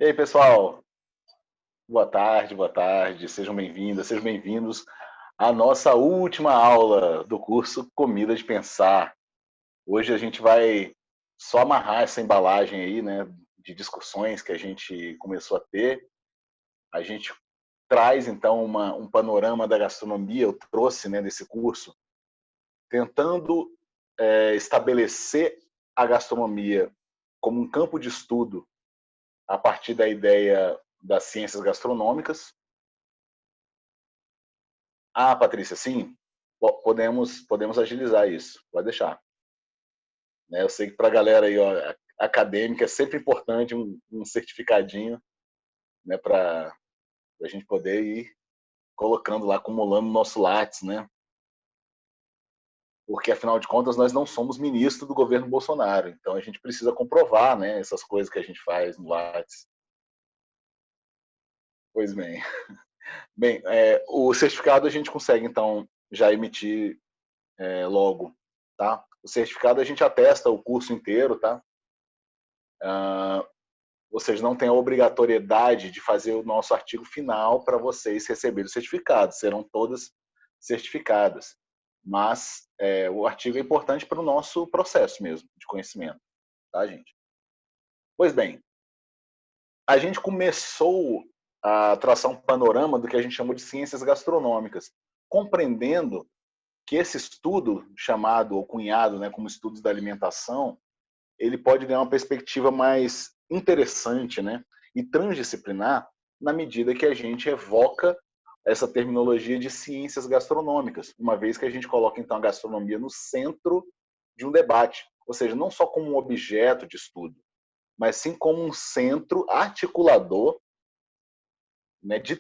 E aí, pessoal? Boa tarde, sejam bem-vindas, sejam bem-vindos à nossa última aula do curso Comida de Pensar. Hoje a gente vai só amarrar essa embalagem aí, né, de discussões que a gente começou a ter. A gente traz, então, um panorama da gastronomia, eu trouxe, né, nesse curso, tentando estabelecer a gastronomia como um campo de estudo a partir da ideia das ciências gastronômicas. Ah, Patrícia, sim, podemos agilizar isso, pode deixar. Né? Eu sei que para a galera aí, ó, acadêmica é sempre importante um certificadinho, né, para a gente poder ir colocando lá, acumulando o nosso Lattes, né? Porque, afinal de contas, nós não somos ministro do governo Bolsonaro, então a gente precisa comprovar, né, essas coisas que a gente faz no Lattes. Pois bem. Bem, o certificado a gente consegue, então, já emitir logo, tá? O certificado a gente atesta o curso inteiro, tá? Vocês não têm a obrigatoriedade de fazer o nosso artigo final para vocês receberem o certificado, serão todas certificadas. Mas o artigo é importante para o nosso processo mesmo de conhecimento, tá, gente? Pois bem, a gente começou a traçar um panorama do que a gente chamou de ciências gastronômicas, compreendendo que esse estudo, chamado ou cunhado, né, como estudos da alimentação, ele pode ganhar uma perspectiva mais interessante, né, e transdisciplinar na medida que a gente evoca essa terminologia de ciências gastronômicas, uma vez que a gente coloca então a gastronomia no centro de um debate, ou seja, não só como um objeto de estudo, mas sim como um centro articulador, né, de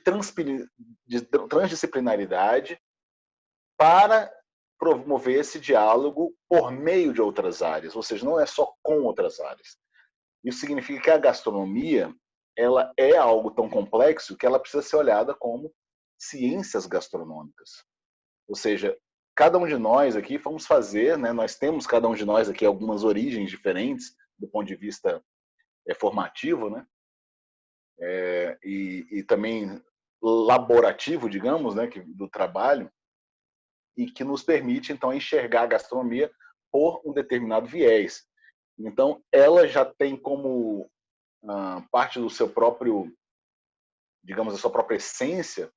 transdisciplinaridade para promover esse diálogo por meio de outras áreas, ou seja, não é só com outras áreas. Isso significa que a gastronomia ela é algo tão complexo que ela precisa ser olhada como ciências gastronômicas. Ou seja, cada um de nós aqui vamos fazer, né, nós temos cada um de nós aqui algumas origens diferentes do ponto de vista formativo, né, e também laborativo, digamos, né, do trabalho, e que nos permite então enxergar a gastronomia por um determinado viés. Então, ela já tem como parte do seu próprio, digamos, da sua própria essência,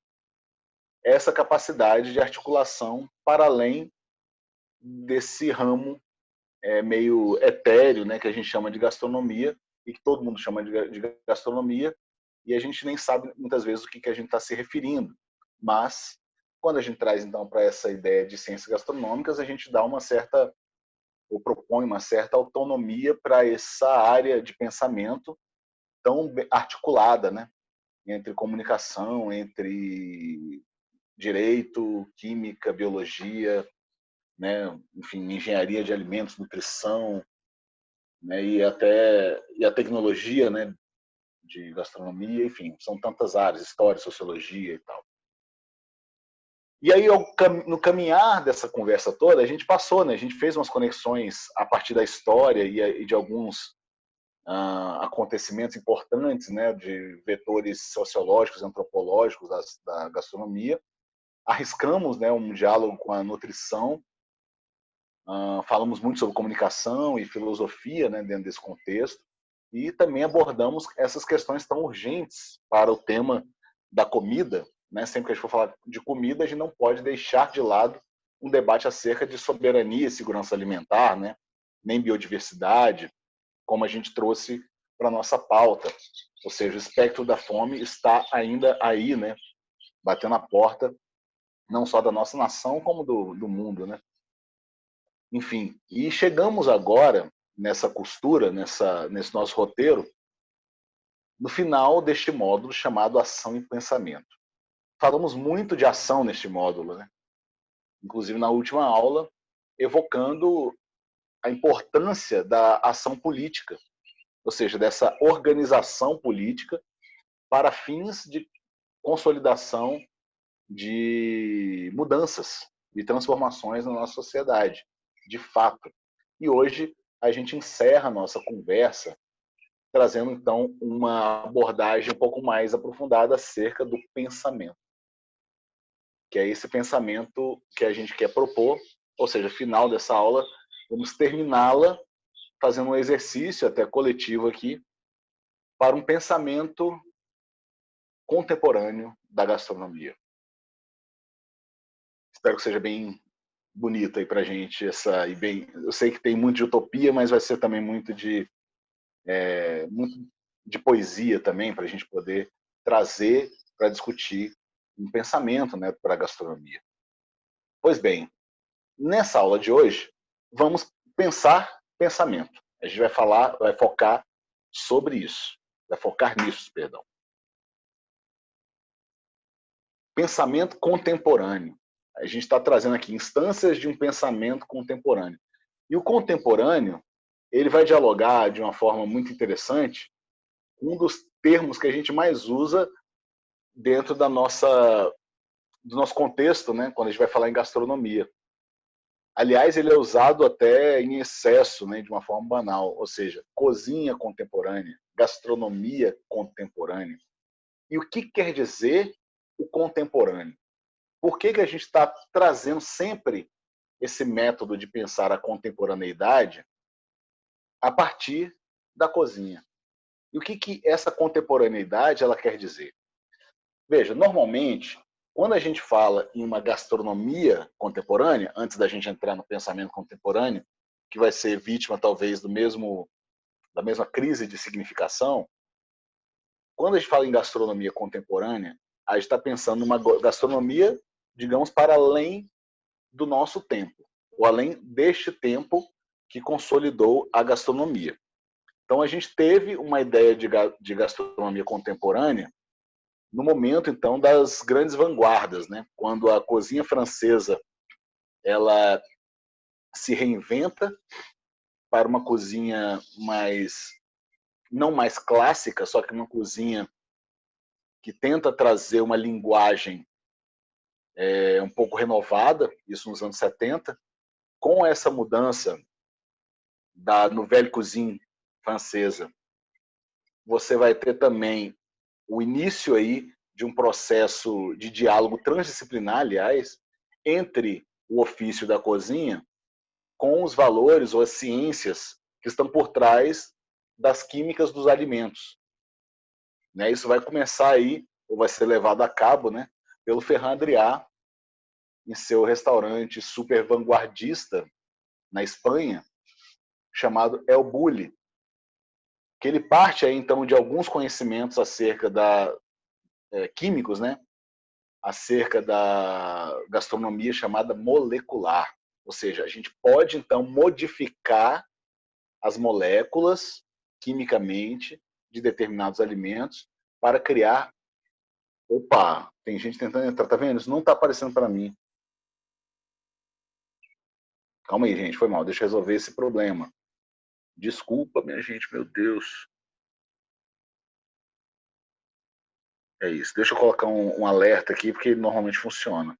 essa capacidade de articulação para além desse ramo meio etéreo, né, que a gente chama de gastronomia, e que todo mundo chama de gastronomia, e a gente nem sabe muitas vezes o que a gente está se referindo. Mas, quando a gente traz então para essa ideia de ciências gastronômicas, a gente dá uma certa, ou propõe uma certa autonomia para essa área de pensamento tão articulada, né, entre comunicação, entre direito, química, biologia, né, enfim, engenharia de alimentos, nutrição, né, e a tecnologia, né, de gastronomia, enfim, são tantas áreas, história, sociologia e tal. E aí, no caminhar dessa conversa toda, a gente passou, né, a gente fez umas conexões a partir da história e de alguns acontecimentos importantes, né, de vetores sociológicos, antropológicos da gastronomia. Arriscamos, né, um diálogo com a nutrição. Falamos muito sobre comunicação e filosofia, né, dentro desse contexto, e também abordamos essas questões tão urgentes para o tema da comida. Né? Sempre que a gente for falar de comida, a gente não pode deixar de lado um debate acerca de soberania e segurança alimentar, né? Nem biodiversidade, como a gente trouxe para a nossa pauta. Ou seja, o espectro da fome está ainda aí, né? Batendo a porta, não só da nossa nação, como do mundo, né? Enfim, e chegamos agora nessa costura, nesse nosso roteiro, no final deste módulo chamado Ação e Pensamento. Falamos muito de ação neste módulo, né? Inclusive na última aula, evocando a importância da ação política, ou seja, dessa organização política para fins de consolidação de mudanças e transformações na nossa sociedade, de fato. E hoje a gente encerra a nossa conversa trazendo então uma abordagem um pouco mais aprofundada acerca do pensamento, que é esse pensamento que a gente quer propor, ou seja, final dessa aula, vamos terminá-la fazendo um exercício até coletivo aqui para um pensamento contemporâneo da gastronomia. Espero que seja bem bonito aí para a gente essa e bem. Eu sei que tem muito de utopia, mas vai ser também muito de poesia também para a gente poder trazer para discutir um pensamento, né, para a gastronomia. Pois bem, nessa aula de hoje vamos pensar pensamento. A gente vai focar sobre isso, vai focar nisso, perdão. Pensamento contemporâneo. A gente está trazendo aqui instâncias de um pensamento contemporâneo. E o contemporâneo, ele vai dialogar de uma forma muito interessante com um dos termos que a gente mais usa dentro do nosso contexto, né, quando a gente vai falar em gastronomia. Aliás, ele é usado até em excesso, né, de uma forma banal, ou seja, cozinha contemporânea, gastronomia contemporânea. E o que quer dizer o contemporâneo? Por que a gente está trazendo sempre esse método de pensar a contemporaneidade a partir da cozinha? E o que essa contemporaneidade ela quer dizer? Veja, normalmente, quando a gente fala em uma gastronomia contemporânea, antes da gente entrar no pensamento contemporâneo, que vai ser vítima talvez da mesma crise de significação, quando a gente fala em gastronomia contemporânea, a gente está pensando numa gastronomia, digamos, para além do nosso tempo, ou além deste tempo que consolidou a gastronomia. Então, a gente teve uma ideia de gastronomia contemporânea no momento, então, das grandes vanguardas, né? Quando a cozinha francesa ela se reinventa para uma cozinha não mais clássica, só que uma cozinha que tenta trazer uma linguagem um pouco renovada, isso nos anos 70, com essa mudança da Nouvelle Cuisine francesa, você vai ter também o início aí de um processo de diálogo transdisciplinar, aliás, entre o ofício da cozinha com os valores ou as ciências que estão por trás das químicas dos alimentos. Né? Isso vai começar aí, ou vai ser levado a cabo, né, pelo Ferran Adrià, em seu restaurante super vanguardista na Espanha, chamado El Bulli, que ele parte aí, então, de alguns conhecimentos acerca químicos, né, acerca da gastronomia chamada molecular. Ou seja, a gente pode, então, modificar as moléculas quimicamente de determinados alimentos para criar... Opa, tem gente tentando entrar, tá vendo? Isso não está aparecendo para mim. Calma aí, gente, foi mal, deixa eu resolver esse problema. Desculpa, minha gente, meu Deus. É isso, deixa eu colocar um alerta aqui, porque ele normalmente funciona.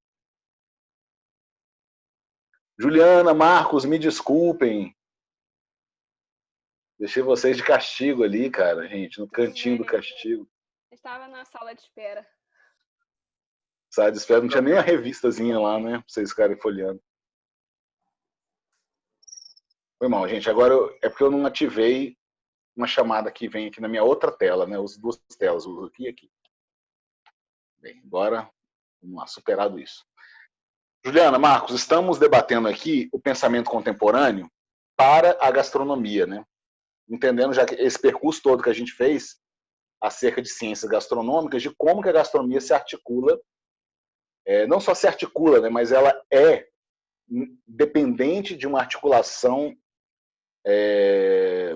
Juliana, Marcos, me desculpem. Deixei vocês de castigo ali, cara, gente, no cantinho do castigo. Estava na sala de espera. Sala de espera, não tinha nem a revistazinha lá, né? Pra vocês ficarem folheando. Foi mal, gente. Agora é porque eu não ativei uma chamada que vem aqui na minha outra tela, né? Uso duas telas, uso aqui e aqui. Bem, agora, vamos lá, superado isso. Juliana, Marcos, estamos debatendo aqui o pensamento contemporâneo para a gastronomia, né? Entendendo já que esse percurso todo que a gente fez acerca de ciências gastronômicas, de como que a gastronomia se articula, não só se articula, né, mas ela é dependente de uma articulação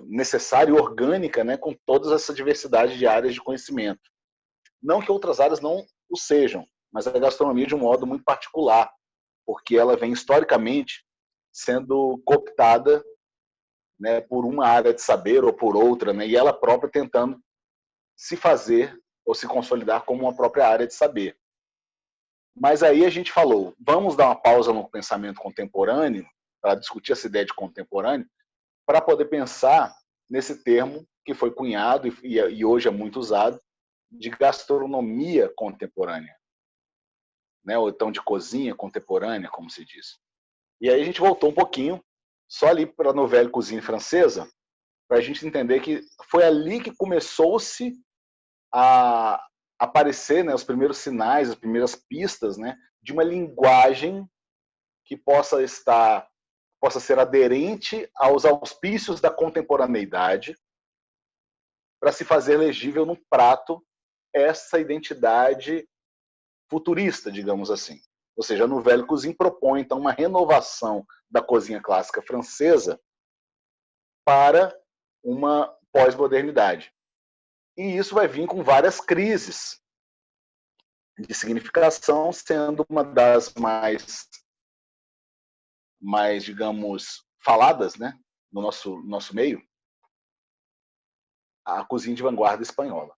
necessária e orgânica, né, com toda essa diversidade de áreas de conhecimento. Não que outras áreas não o sejam, mas a gastronomia de um modo muito particular, porque ela vem historicamente sendo cooptada, né, por uma área de saber ou por outra, né, e ela própria tentando se fazer ou se consolidar como uma própria área de saber. Mas aí a gente falou, vamos dar uma pausa no pensamento contemporâneo, para discutir essa ideia de contemporâneo, para poder pensar nesse termo que foi cunhado e hoje é muito usado, de gastronomia contemporânea, né? Ou então de cozinha contemporânea, como se diz. E aí a gente voltou um pouquinho, só ali para a Nouvelle Cuisine francesa, para a gente entender que foi ali que começou-se a aparecer, né, os primeiros sinais, as primeiras pistas, né, de uma linguagem que possa ser aderente aos auspícios da contemporaneidade, para se fazer legível no prato essa identidade futurista, digamos assim. Ou seja, a Nouvelle Cuisine propõe então uma renovação da cozinha clássica francesa para uma pós-modernidade. E isso vai vir com várias crises de significação, sendo uma das mais digamos, faladas, né, no nosso meio, a cozinha de vanguarda espanhola.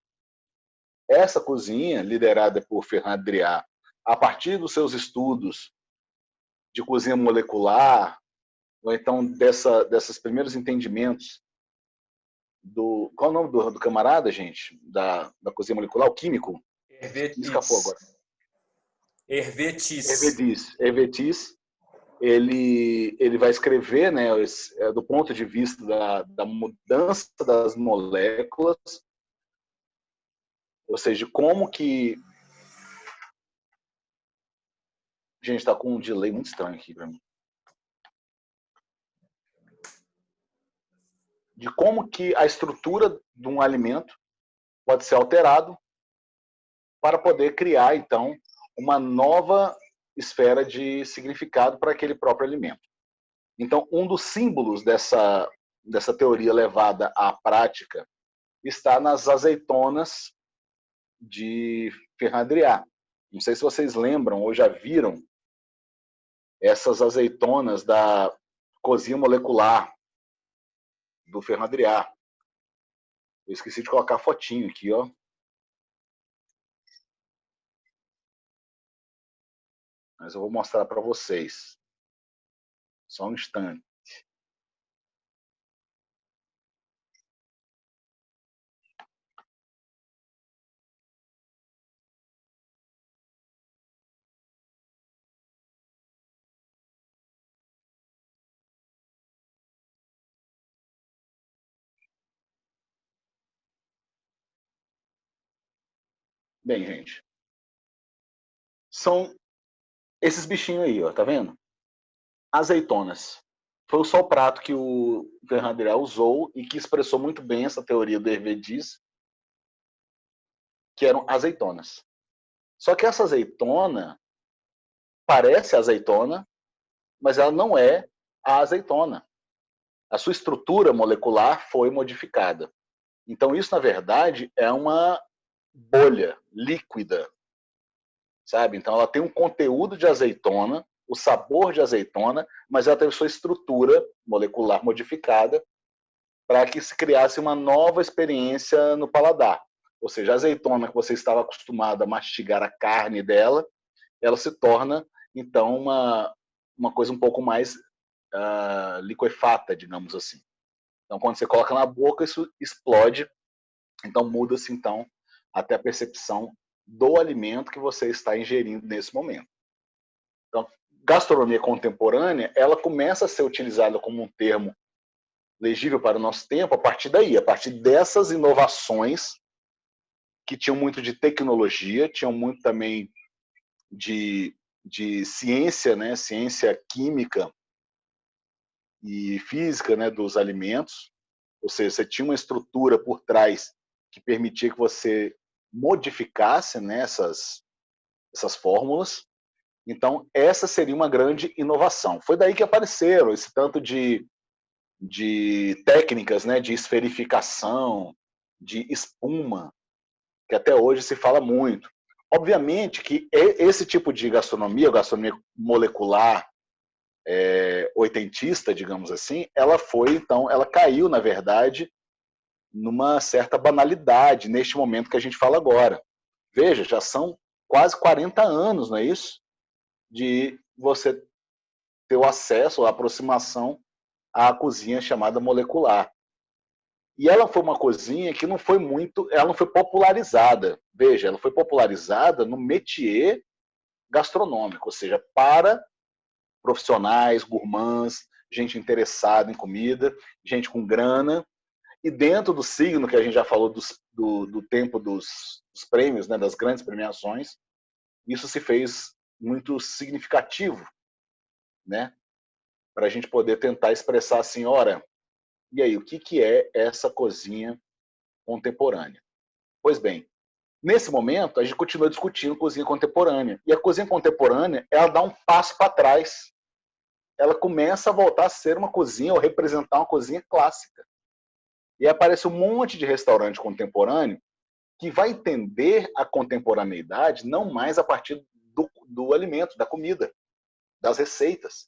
Essa cozinha, liderada por Ferran Adrià, a partir dos seus estudos de cozinha molecular, ou então desses primeiros entendimentos do... Qual é o nome do camarada, gente? Da cozinha molecular, o químico? Me escapou agora. Hervé Tiss, ele vai escrever, né, do ponto de vista da mudança das moléculas, ou seja, como que... Gente, está com um delay muito estranho aqui para mim. De como que a estrutura de um alimento pode ser alterado para poder criar, então, uma nova esfera de significado para aquele próprio alimento. Então, um dos símbolos dessa teoria levada à prática está nas azeitonas de Ferran Adrià. Não sei se vocês lembram ou já viram essas azeitonas da cozinha molecular do Ferran Adrià. Eu esqueci de colocar a fotinho aqui, ó. Mas eu vou mostrar para vocês. Só um instante. Bem, gente, são esses bichinhos aí, ó, tá vendo? Azeitonas. Foi só o prato que o Ferran Adrià usou e que expressou muito bem essa teoria do Hervé Diz, que eram azeitonas. Só que essa azeitona parece azeitona, mas ela não é a azeitona. A sua estrutura molecular foi modificada. Então isso, na verdade, é uma bolha líquida, sabe? Então ela tem um conteúdo de azeitona, o sabor de azeitona, mas ela teve sua estrutura molecular modificada para que se criasse uma nova experiência no paladar. Ou seja, a azeitona que você estava acostumado a mastigar a carne dela, ela se torna, então, uma coisa um pouco mais liquefata, digamos assim. Então, quando você coloca na boca, isso explode. Então, muda-se, então, até a percepção do alimento que você está ingerindo nesse momento. Então, gastronomia contemporânea, ela começa a ser utilizada como um termo legível para o nosso tempo a partir daí, a partir dessas inovações que tinham muito de tecnologia, tinham muito também de ciência, né, ciência química e física, né, dos alimentos. Ou seja, você tinha uma estrutura por trás que permitia que você modificasse, né, essas fórmulas. Então, essa seria uma grande inovação. Foi daí que apareceram esse tanto de técnicas, né, de esferificação, de espuma, que até hoje se fala muito. Obviamente que esse tipo de gastronomia, gastronomia molecular, oitentista, digamos assim, ela caiu, na verdade, numa certa banalidade neste momento que a gente fala agora. Veja, já são quase 40 anos, não é isso? De você ter o acesso, a aproximação à cozinha chamada molecular. E ela foi uma cozinha que não foi muito, ela não foi popularizada. Veja, ela foi popularizada no métier gastronômico, ou seja, para profissionais, gourmands, gente interessada em comida, gente com grana. E dentro do signo, que a gente já falou do tempo dos prêmios, né, das grandes premiações, isso se fez muito significativo, né, para a gente poder tentar expressar assim, ora, e aí, o que é essa cozinha contemporânea? Pois bem, nesse momento, a gente continua discutindo cozinha contemporânea. E a cozinha contemporânea, ela dá um passo para trás. Ela começa a voltar a ser uma cozinha, ou representar uma cozinha clássica. E aparece um monte de restaurante contemporâneo que vai entender a contemporaneidade não mais a partir do alimento, da comida, das receitas.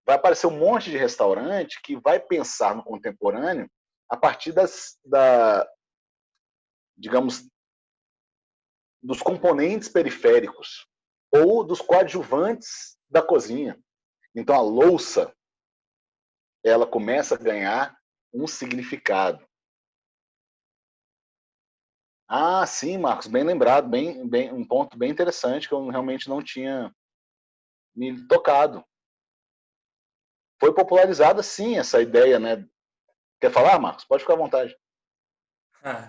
Vai aparecer um monte de restaurante que vai pensar no contemporâneo a partir digamos, dos componentes periféricos ou dos coadjuvantes da cozinha. Então a louça, ela começa a ganhar um significado. Ah, sim, Marcos, bem lembrado, um ponto bem interessante que eu realmente não tinha me tocado. Foi popularizada, sim, essa ideia, né? Quer falar, Marcos? Pode ficar à vontade.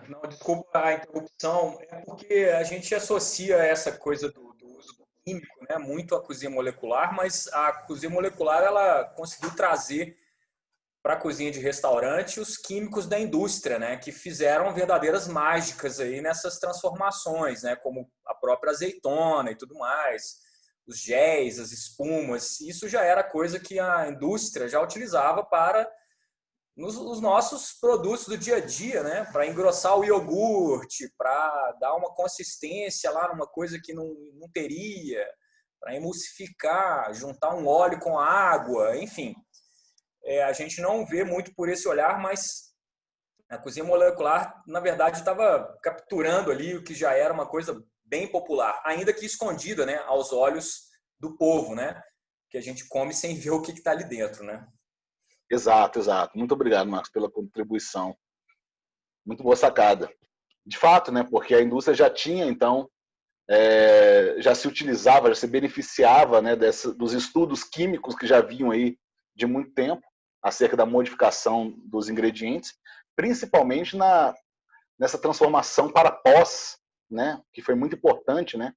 Não, desculpa a interrupção, é porque a gente associa essa coisa do uso do químico, né, muito à cozinha molecular, mas a cozinha molecular ela conseguiu trazer para a cozinha de restaurante os químicos da indústria, né, que fizeram verdadeiras mágicas aí nessas transformações, né, como a própria azeitona e tudo mais, os géis, as espumas. Isso já era coisa que a indústria já utilizava para nos nossos produtos do dia a dia, né? Para engrossar o iogurte, para dar uma consistência lá numa coisa que não teria, para emulsificar, juntar um óleo com água, enfim. A gente não vê muito por esse olhar, mas a cozinha molecular, na verdade, estava capturando ali o que já era uma coisa bem popular, ainda que escondida, né, aos olhos do povo, né? Que a gente come sem ver o que está ali dentro, né? Exato, exato. Muito obrigado, Marcos, pela contribuição. Muito boa sacada. De fato, né? Porque a indústria já tinha, então, já se utilizava, já se beneficiava, né, dos estudos químicos que já vinham aí de muito tempo acerca da modificação dos ingredientes, principalmente nessa transformação para pós, né, que foi muito importante, né,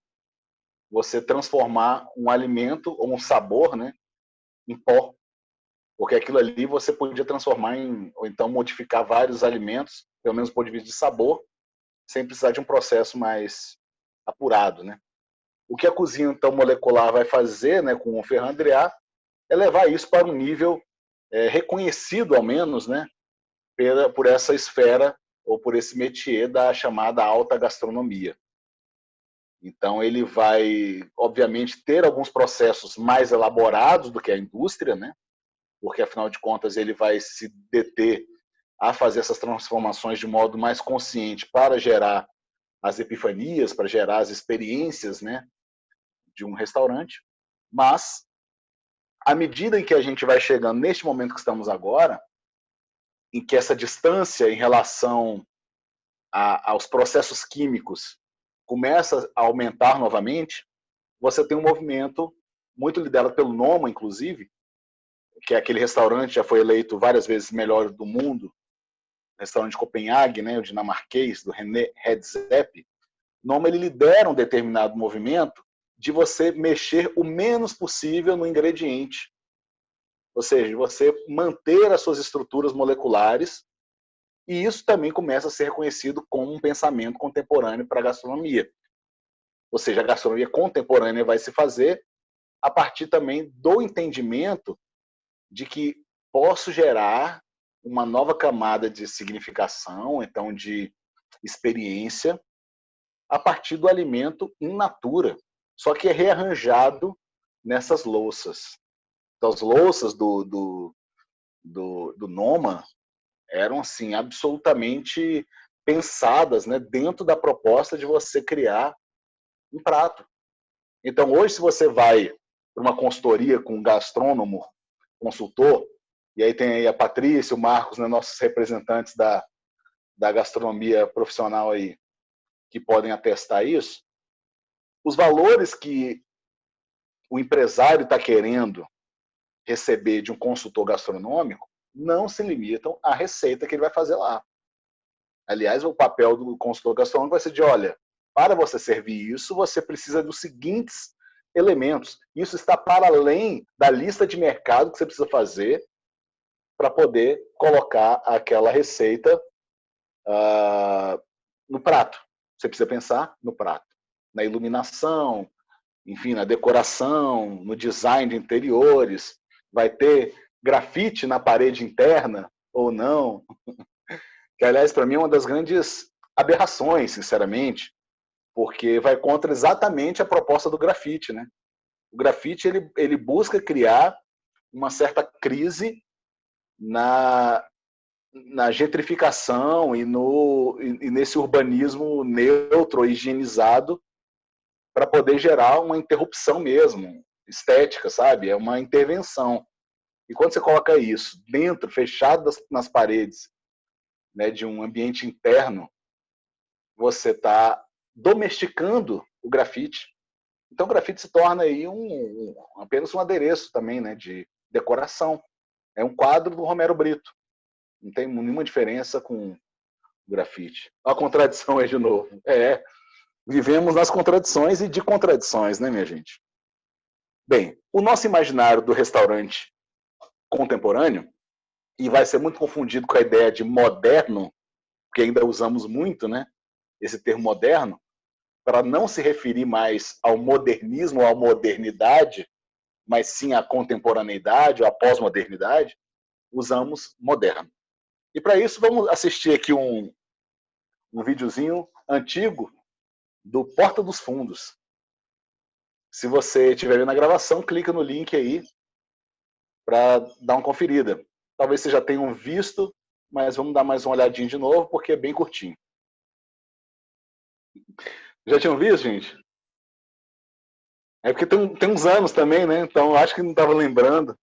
você transformar um alimento ou um sabor, né, em pó, porque aquilo ali você podia transformar ou então modificar vários alimentos, pelo menos do ponto de vista de sabor, sem precisar de um processo mais apurado, né. O que a cozinha então molecular vai fazer, né, com o Ferran Adrià, é levar isso para um nível reconhecido, ao menos, né, por essa esfera ou por esse métier da chamada alta gastronomia. Então ele vai, obviamente, ter alguns processos mais elaborados do que a indústria, né, porque afinal de contas ele vai se deter a fazer essas transformações de modo mais consciente para gerar as epifanias, para gerar as experiências, né, de um restaurante, mas à medida em que a gente vai chegando neste momento que estamos agora, em que essa distância em relação aos processos químicos começa a aumentar novamente, você tem um movimento muito liderado pelo Noma, inclusive, que é aquele restaurante que já foi eleito várias vezes melhor do mundo, restaurante de Copenhague, né, o dinamarquês, do René Redzepi. Noma, ele lidera um determinado movimento de você mexer o menos possível no ingrediente. Ou seja, você manter as suas estruturas moleculares, e isso também começa a ser reconhecido como um pensamento contemporâneo para a gastronomia. Ou seja, a gastronomia contemporânea vai se fazer a partir também do entendimento de que posso gerar uma nova camada de significação, então de experiência, a partir do alimento in natura, só que é rearranjado nessas louças. Então, as louças do Noma eram assim absolutamente pensadas, né, dentro da proposta de você criar um prato. Então, hoje, se você vai para uma consultoria com um gastrônomo, consultor, e aí tem aí a Patrícia, o Marcos, né, nossos representantes da gastronomia profissional aí, que podem atestar isso, os valores que o empresário está querendo receber de um consultor gastronômico não se limitam à receita que ele vai fazer lá. Aliás, o papel do consultor gastronômico vai ser de, olha, para você servir isso, você precisa dos seguintes elementos. Isso está para além da lista de mercado que você precisa fazer para poder colocar aquela receita no prato. Você precisa pensar no prato, na iluminação, enfim, na decoração, no design de interiores. Vai ter grafite na parede interna ou não? Que, aliás, para mim é uma das grandes aberrações, sinceramente, porque vai contra exatamente a proposta do grafite, né? O grafite ele busca criar uma certa crise na gentrificação e nesse urbanismo neutro, higienizado, para poder gerar uma interrupção mesmo, estética, sabe? É uma intervenção. E quando você coloca isso dentro, fechado nas paredes, né, de um ambiente interno, você está domesticando o grafite. Então o grafite se torna aí apenas um adereço também, né, de decoração. É um quadro do Romero Brito. Não tem nenhuma diferença com o grafite. A contradição aí de novo. Vivemos nas contradições e de contradições, né, minha gente? Bem, o nosso imaginário do restaurante contemporâneo, e vai ser muito confundido com a ideia de moderno, porque ainda usamos muito, né, esse termo moderno, para não se referir mais ao modernismo ou à modernidade, mas sim à contemporaneidade ou à pós-modernidade, usamos moderno. E para isso vamos assistir aqui um videozinho antigo do Porta dos Fundos. Se você estiver vendo a gravação, clica no link aí para dar uma conferida. Talvez vocês já tenham visto, mas vamos dar mais uma olhadinha de novo, porque é bem curtinho. Já tinham visto, gente? É porque tem uns anos também, né? Então acho que não estava lembrando.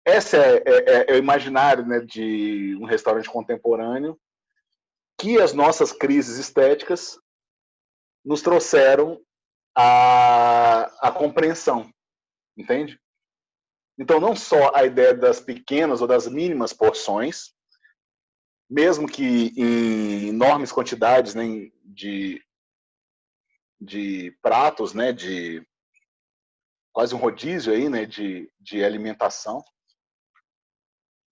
Esse é o imaginário, né, de um restaurante contemporâneo que as nossas crises estéticas nos trouxeram a compreensão, entende? Então, não só a ideia das pequenas ou das mínimas porções, mesmo que em enormes quantidades, né, de pratos, né, de quase um rodízio aí, né, de alimentação,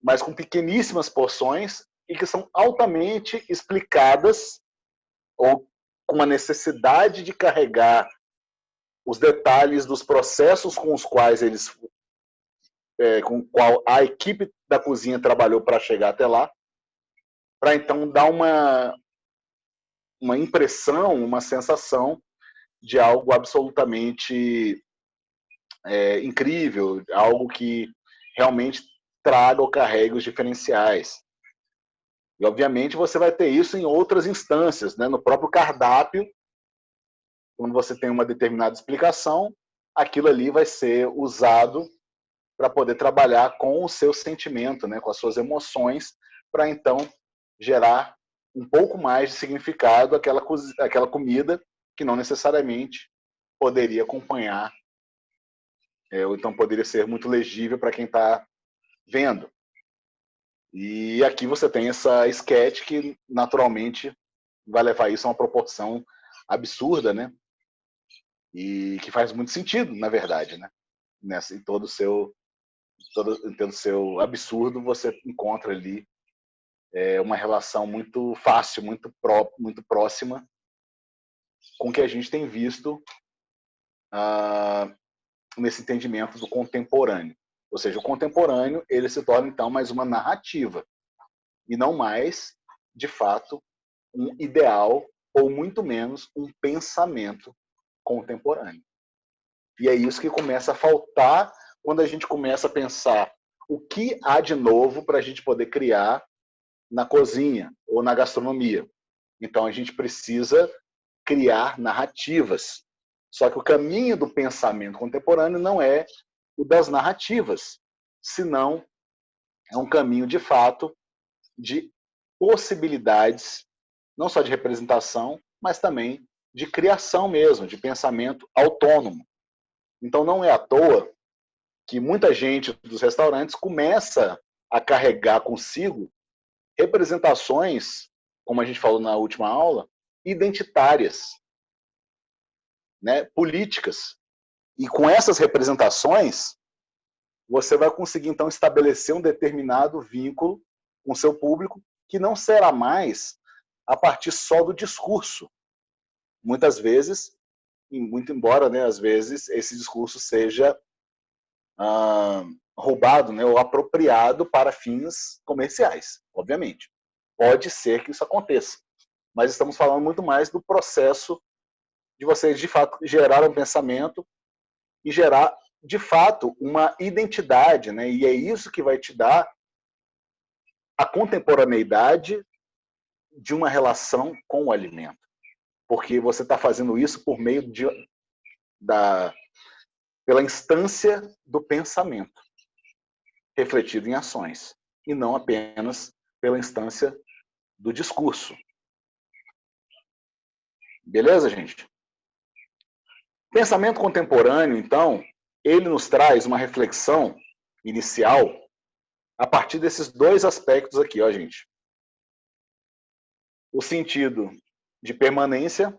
mas com pequeníssimas porções e que são altamente explicadas ou com a necessidade de carregar os detalhes dos processos com os quais com o qual a equipe da cozinha trabalhou para chegar até lá, para então dar uma impressão, uma sensação de algo absolutamente incrível, algo que realmente traga ou carregue os diferenciais. E, obviamente, você vai ter isso em outras instâncias, né? No próprio cardápio, quando você tem uma determinada explicação, aquilo ali vai ser usado para poder trabalhar com o seu sentimento, né? Com as suas emoções, para então gerar um pouco mais de significado àquela comida que não necessariamente poderia acompanhar, ou então poderia ser muito legível para quem está vendo. E aqui você tem essa sketch que naturalmente vai levar isso a uma proporção absurda, né? E que faz muito sentido, na verdade, né? Em todo o seu absurdo, você encontra ali uma relação muito fácil, muito próxima com o que a gente tem visto nesse entendimento do contemporâneo. Ou seja, o contemporâneo ele se torna, então, mais uma narrativa e não mais, de fato, um ideal ou muito menos um pensamento contemporâneo. E é isso que começa a faltar quando a gente começa a pensar o que há de novo para a gente poder criar na cozinha ou na gastronomia. Então a gente precisa criar narrativas. Só que o caminho do pensamento contemporâneo não é o das narrativas, senão é um caminho, de fato, de possibilidades, não só de representação, mas também de criação mesmo, de pensamento autônomo. Então, não é à toa que muita gente dos restaurantes começa a carregar consigo representações, como a gente falou na última aula, identitárias, né, políticas. E com essas representações, você vai conseguir, então, estabelecer um determinado vínculo com o seu público, que não será mais a partir só do discurso. Muitas vezes, e muito embora, né, às vezes, esse discurso seja roubado, né, ou apropriado para fins comerciais, obviamente. Pode ser que isso aconteça, mas estamos falando muito mais do processo de você, de fato, gerar um pensamento e gerar, de fato, uma identidade, né? E é isso que vai te dar a contemporaneidade de uma relação com o alimento. Porque você está fazendo isso por meio pela instância do pensamento, refletido em ações, e não apenas pela instância do discurso. Beleza, gente? Pensamento contemporâneo, então, ele nos traz uma reflexão inicial a partir desses dois aspectos aqui, ó, gente. O sentido de permanência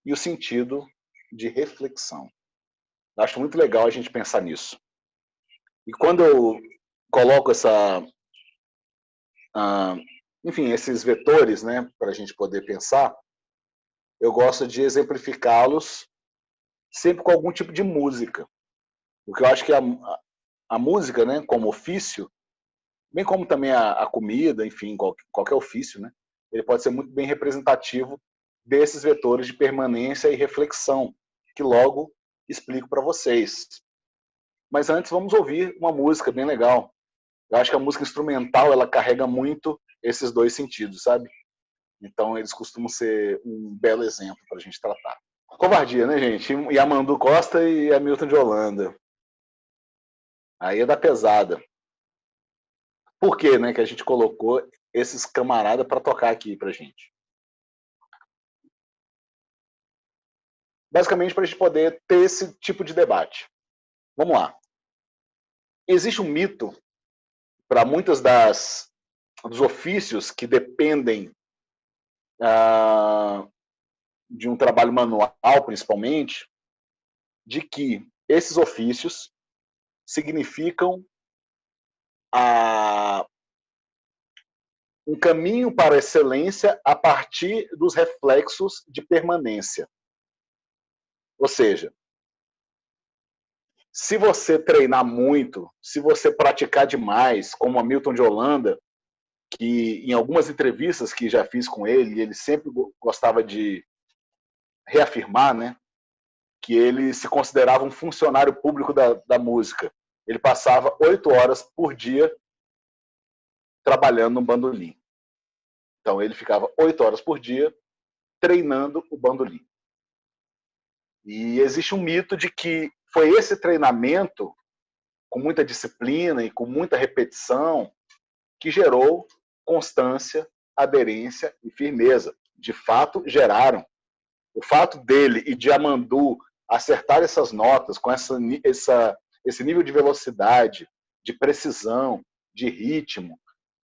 e o sentido de reflexão. Eu acho muito legal a gente pensar nisso. E quando eu coloco enfim, esses vetores, né, para a gente poder pensar, eu gosto de exemplificá-los sempre com algum tipo de música. Porque eu acho que a música, né, como ofício, bem como também a comida, enfim, qualquer ofício, né, ele pode ser muito bem representativo desses vetores de permanência e reflexão, que logo explico para vocês. Mas antes vamos ouvir uma música bem legal. Eu acho que a música instrumental, ela carrega muito esses dois sentidos, sabe? Então eles costumam ser um belo exemplo para a gente tratar. Covardia, né, gente? Yamandu Costa e Hamilton de Holanda. Aí é da pesada. Por que, né, que a gente colocou esses camaradas para tocar aqui pra gente? Basicamente para a gente poder ter esse tipo de debate. Vamos lá. Existe um mito para muitos dos ofícios que dependem de um trabalho manual, principalmente, de que esses ofícios significam um caminho para a excelência a partir dos reflexos de permanência. Ou seja, se você treinar muito, se você praticar demais, como Hamilton de Holanda, que em algumas entrevistas que já fiz com ele sempre gostava de reafirmar, né, que ele se considerava um funcionário público da música. Ele passava 8 horas por dia trabalhando no bandolim. Então ele ficava 8 horas por dia treinando o bandolim. E existe um mito de que foi esse treinamento, com muita disciplina e com muita repetição, que gerou constância, aderência e firmeza. De fato, geraram. O fato dele e de Yamandu acertar essas notas com esse nível de velocidade, de precisão, de ritmo,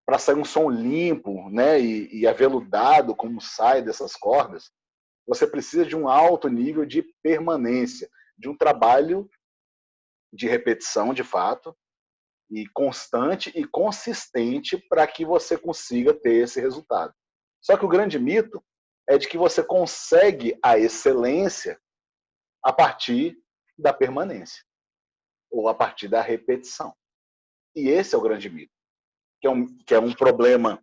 para sair um som limpo, né, e aveludado como sai dessas cordas, você precisa de um alto nível de permanência, de um trabalho de repetição, de fato, e constante e consistente para que você consiga ter esse resultado. Só que o grande mito é de que você consegue a excelência a partir da permanência ou a partir da repetição. E esse é o grande mito, que é um problema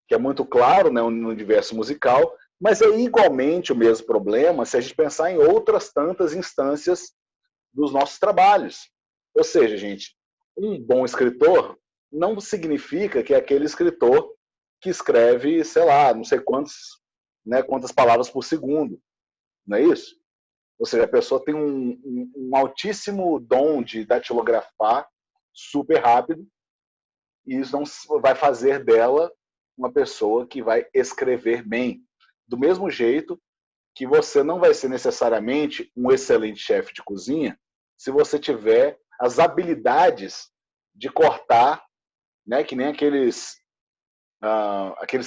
que é muito claro, né, no universo musical, mas é igualmente o mesmo problema se a gente pensar em outras tantas instâncias dos nossos trabalhos. Ou seja, gente, um bom escritor não significa que é aquele escritor que escreve, sei lá, não sei quantas palavras por segundo. Não é isso? Ou seja, a pessoa tem um altíssimo dom de datilografar super rápido, e isso não vai fazer dela uma pessoa que vai escrever bem. Do mesmo jeito que você não vai ser necessariamente um excelente chefe de cozinha se você tiver as habilidades de cortar, né, que nem aqueles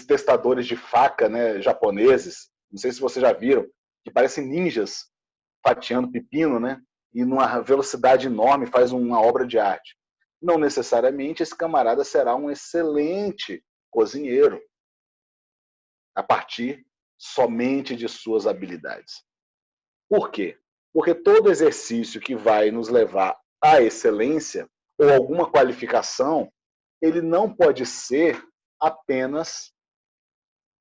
testadores de faca, né, japoneses, não sei se vocês já viram, que parecem ninjas fatiando pepino, né, e numa velocidade enorme faz uma obra de arte. Não necessariamente esse camarada será um excelente cozinheiro a partir somente de suas habilidades. Por quê? Porque todo exercício que vai nos levar à excelência ou alguma qualificação, ele não pode ser apenas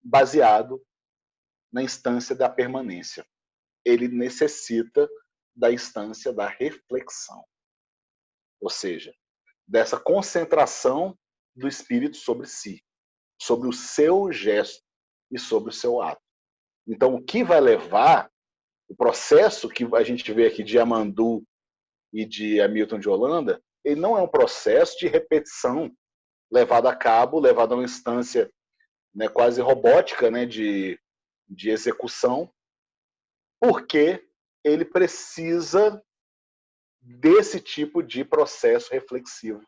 baseado na instância da permanência. Ele necessita da instância da reflexão. Ou seja, dessa concentração do espírito sobre si, sobre o seu gesto e sobre o seu ato. Então, o que vai levar o processo que a gente vê aqui de Amandu e de Hamilton de Holanda, ele não é um processo de repetição levado a cabo, levado a uma instância, né, quase robótica, né, de execução, porque ele precisa desse tipo de processo reflexivo.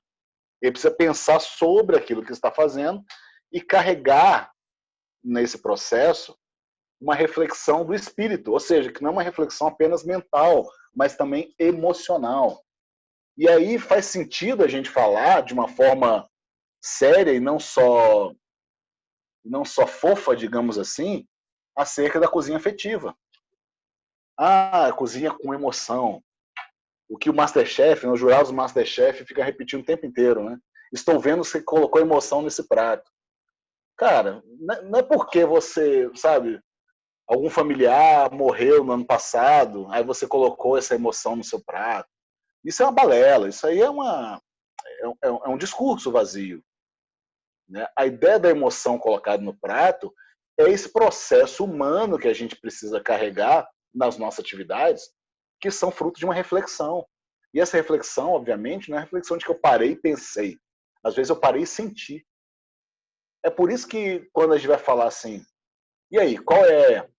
Ele precisa pensar sobre aquilo que está fazendo e carregar nesse processo uma reflexão do espírito, ou seja, que não é uma reflexão apenas mental, mas também emocional. E aí faz sentido a gente falar de uma forma séria e não só fofa, digamos assim, acerca da cozinha afetiva. Ah, cozinha com emoção. O que o Masterchef, os jurados do Masterchef fica repetindo o tempo inteiro, né? Estou vendo que você colocou emoção nesse prato. Cara, não é porque você, sabe, algum familiar morreu no ano passado, aí você colocou essa emoção no seu prato. Isso é uma balela, isso aí é um discurso vazio. Né? A ideia da emoção colocada no prato é esse processo humano que a gente precisa carregar nas nossas atividades, que são fruto de uma reflexão. E essa reflexão, obviamente, não é a reflexão de que eu parei e pensei. Às vezes eu parei e senti. É por isso que quando a gente vai falar assim, e aí, qual é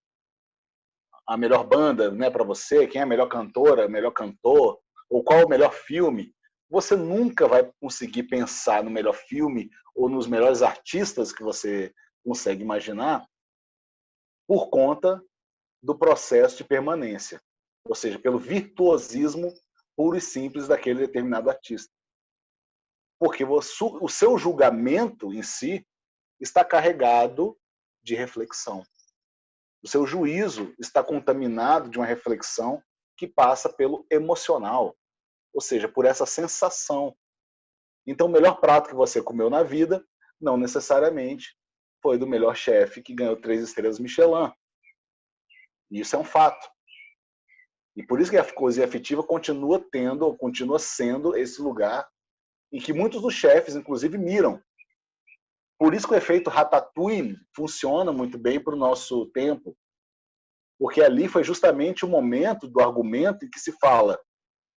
a melhor banda, né, para você? Quem é a melhor cantora, melhor cantor? Ou qual é o melhor filme? Você nunca vai conseguir pensar no melhor filme ou nos melhores artistas que você consegue imaginar por conta do processo de permanência, ou seja, pelo virtuosismo puro e simples daquele determinado artista. Porque o seu julgamento em si está carregado de reflexão. O seu juízo está contaminado de uma reflexão que passa pelo emocional, ou seja, por essa sensação. Então, o melhor prato que você comeu na vida não necessariamente foi do melhor chefe que ganhou 3 estrelas Michelin. E isso é um fato. E por isso que a cozinha afetiva continua tendo, ou continua sendo esse lugar em que muitos dos chefes, inclusive, miram. Por isso que o efeito Ratatouille funciona muito bem para o nosso tempo, porque ali foi justamente o momento do argumento em que se fala,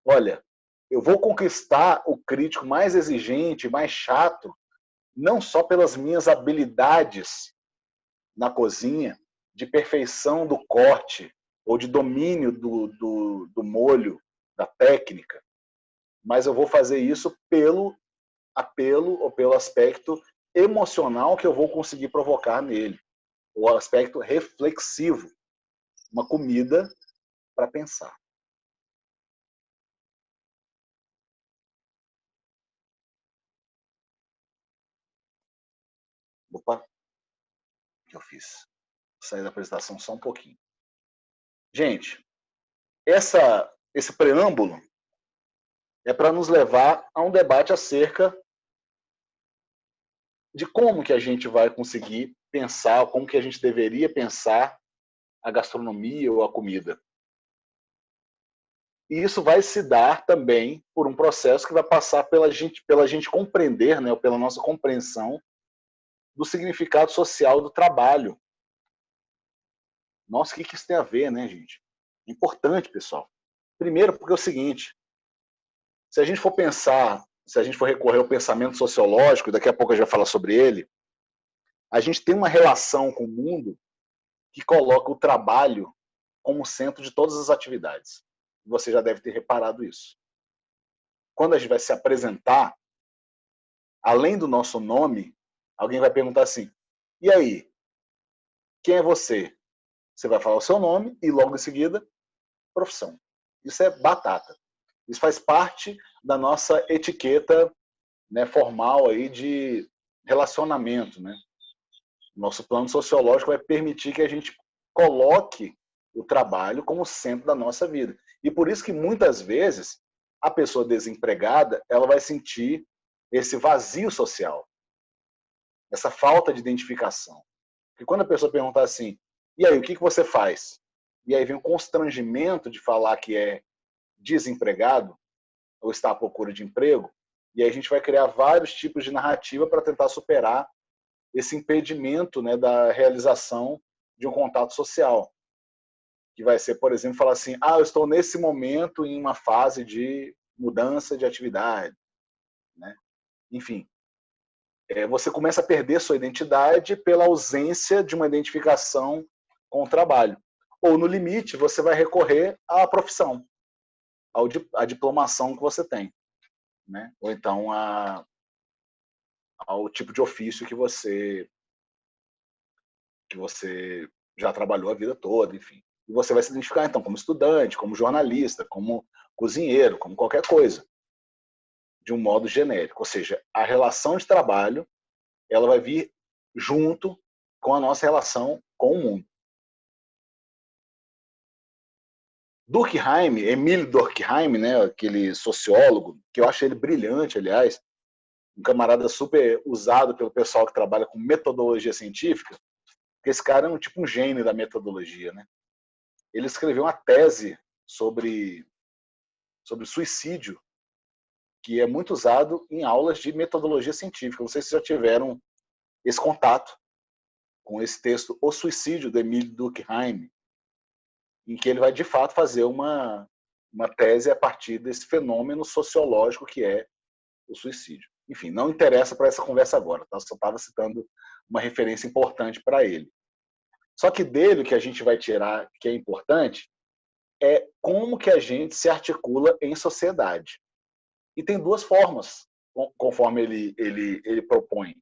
olha, eu vou conquistar o crítico mais exigente, mais chato, não só pelas minhas habilidades na cozinha, de perfeição do corte, ou de domínio do molho, da técnica, mas eu vou fazer isso pelo apelo ou pelo aspecto emocional que eu vou conseguir provocar nele, o aspecto reflexivo, uma comida para pensar. Opa, o que eu fiz? Vou sair da apresentação só um pouquinho. Gente, esse preâmbulo é para nos levar a um debate acerca de como que a gente vai conseguir pensar, como que a gente deveria pensar a gastronomia ou a comida. E isso vai se dar também por um processo que vai passar pela gente compreender, né, ou pela nossa compreensão do significado social do trabalho. Nossa, o que isso tem a ver, né, gente? É importante, pessoal. Primeiro, porque é o seguinte, se a gente for pensar se a gente for recorrer ao pensamento sociológico, daqui a pouco a gente vai falar sobre ele, a gente tem uma relação com o mundo que coloca o trabalho como centro de todas as atividades. Você já deve ter reparado isso. Quando a gente vai se apresentar, além do nosso nome, alguém vai perguntar assim: e aí, quem é você? Você vai falar o seu nome e logo em seguida, profissão. Isso é batata. Isso faz parte da nossa etiqueta, né, formal aí de relacionamento, né? Nosso plano sociológico vai permitir que a gente coloque o trabalho como centro da nossa vida. E por isso que muitas vezes a pessoa desempregada, ela vai sentir esse vazio social, essa falta de identificação. Porque quando a pessoa perguntar assim: e aí, o que você faz? E aí vem o constrangimento de falar que é desempregado ou está à procura de emprego, e aí a gente vai criar vários tipos de narrativa para tentar superar esse impedimento, né, da realização de um contato social. Que vai ser, por exemplo, falar assim: eu estou nesse momento em uma fase de mudança de atividade, né? Enfim, você começa a perder sua identidade pela ausência de uma identificação com o trabalho. Ou, no limite, você vai recorrer à profissão, à diplomação que você tem, né? Ou então ao tipo de ofício que você já trabalhou a vida toda, enfim. E você vai se identificar, então, como estudante, como jornalista, como cozinheiro, como qualquer coisa, de um modo genérico. Ou seja, a relação de trabalho, ela vai vir junto com a nossa relação com o mundo. Durkheim, Emile Durkheim, né, aquele sociólogo, que eu acho ele brilhante, aliás, um camarada super usado pelo pessoal que trabalha com metodologia científica, porque esse cara é tipo um gênio da metodologia, né? Ele escreveu uma tese sobre suicídio, que é muito usado em aulas de metodologia científica. Não sei se já tiveram esse contato com esse texto, O Suicídio, de Emile Durkheim, em que ele vai, de fato, fazer uma tese a partir desse fenômeno sociológico que é o suicídio. Enfim, não interessa para essa conversa agora, tá? Só estava citando uma referência importante para ele. Só que dele o que a gente vai tirar, que é importante, é como que a gente se articula em sociedade. E tem duas formas, conforme ele propõe.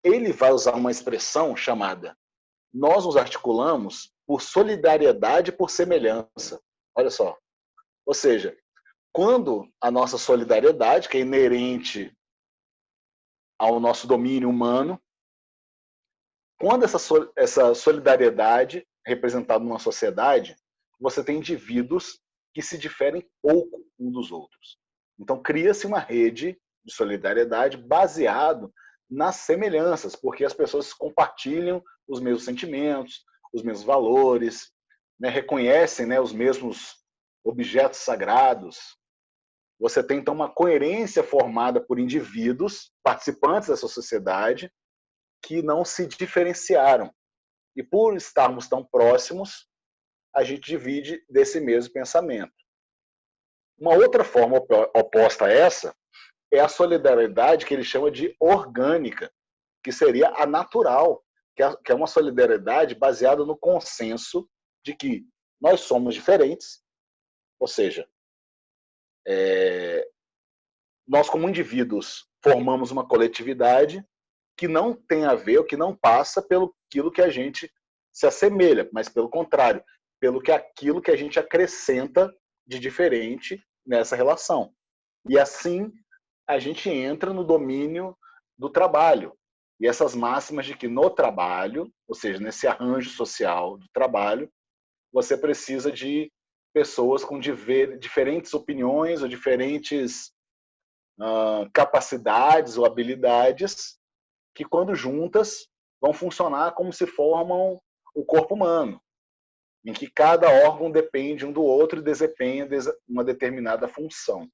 Ele vai usar uma expressão chamada: nós nos articulamos por solidariedade e por semelhança. Olha só. Ou seja, quando a nossa solidariedade, que é inerente ao nosso domínio humano, quando essa solidariedade representada numa sociedade, você tem indivíduos que se diferem pouco uns dos outros. Então, cria-se uma rede de solidariedade baseado nas semelhanças, porque as pessoas compartilham os mesmos sentimentos, os mesmos valores, né, reconhecem, né, os mesmos objetos sagrados. Você tem, então, uma coerência formada por indivíduos, participantes dessa sociedade, que não se diferenciaram. E por estarmos tão próximos, a gente divide desse mesmo pensamento. Uma outra forma oposta a essa é a solidariedade que ele chama de orgânica, que seria a natural, que é uma solidariedade baseada no consenso de que nós somos diferentes, ou seja, nós como indivíduos formamos uma coletividade que não tem a ver, ou que não passa pelo aquilo que a gente se assemelha, mas pelo contrário, pelo que aquilo que a gente acrescenta de diferente nessa relação. E assim a gente entra no domínio do trabalho. E essas máximas de que no trabalho, ou seja, nesse arranjo social do trabalho, você precisa de pessoas com diferentes opiniões ou diferentes capacidades ou habilidades que, quando juntas, vão funcionar como se formam o corpo humano, em que cada órgão depende um do outro e desempenha uma determinada função.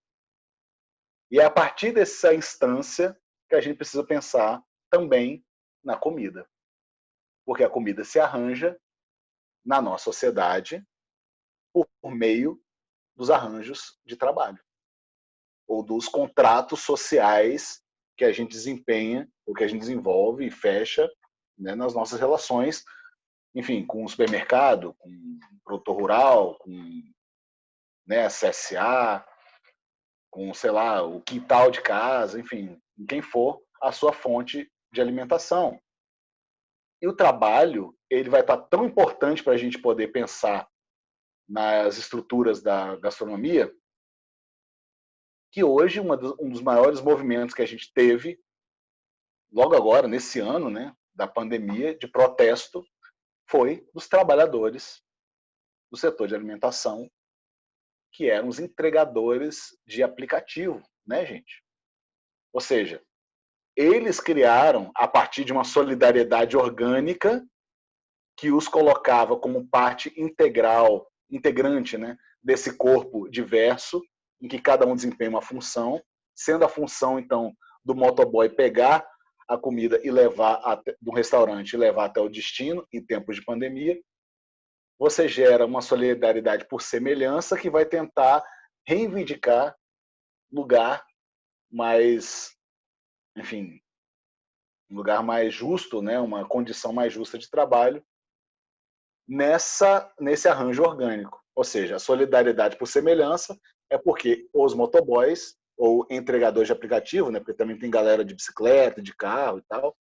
E é a partir dessa instância que a gente precisa pensar também na comida. Porque a comida se arranja na nossa sociedade por meio dos arranjos de trabalho. ou dos contratos sociais que a gente desempenha, ou que a gente desenvolve e fecha, né, nas nossas relações, enfim, com o supermercado, com o produtor rural, com, né, a CSA, com, sei lá, o quintal de casa, enfim, quem for a sua fonte de alimentação. E o trabalho, ele vai estar tão importante para a gente poder pensar nas estruturas da gastronomia, que hoje um dos maiores movimentos que a gente teve, logo agora, nesse ano, né, da pandemia, de protesto, foi dos trabalhadores do setor de alimentação, que eram os entregadores de aplicativo, né, gente? Ou seja, eles criaram, a partir de uma solidariedade orgânica, que os colocava como parte integral, integrante, né, desse corpo diverso, em que cada um desempenha uma função, sendo a função, então, do motoboy pegar a comida e levar do restaurante e levar até o destino, em tempos de pandemia. Você gera uma solidariedade por semelhança que vai tentar reivindicar lugar mais, enfim, um lugar mais justo, né, uma condição mais justa de trabalho nesse arranjo orgânico. Ou seja, a solidariedade por semelhança é porque os motoboys ou entregadores de aplicativo, né, porque também tem galera de bicicleta, de carro e tal,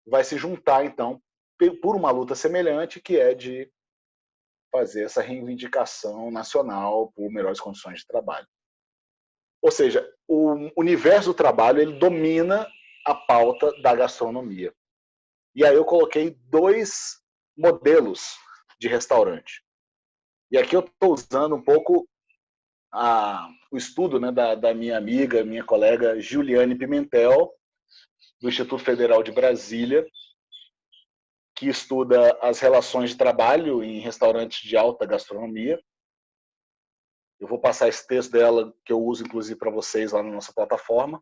vai se juntar então por uma luta semelhante, que é de fazer essa reivindicação nacional por melhores condições de trabalho. Ou seja, o universo do trabalho, ele domina a pauta da gastronomia. E aí eu coloquei 2 modelos de restaurante. E aqui eu estou usando um pouco o estudo, né, da minha amiga, minha colega Juliane Pimentel, do Instituto Federal de Brasília, que estuda as relações de trabalho em restaurantes de alta gastronomia. Eu vou passar esse texto dela, que eu uso inclusive para vocês lá na nossa plataforma.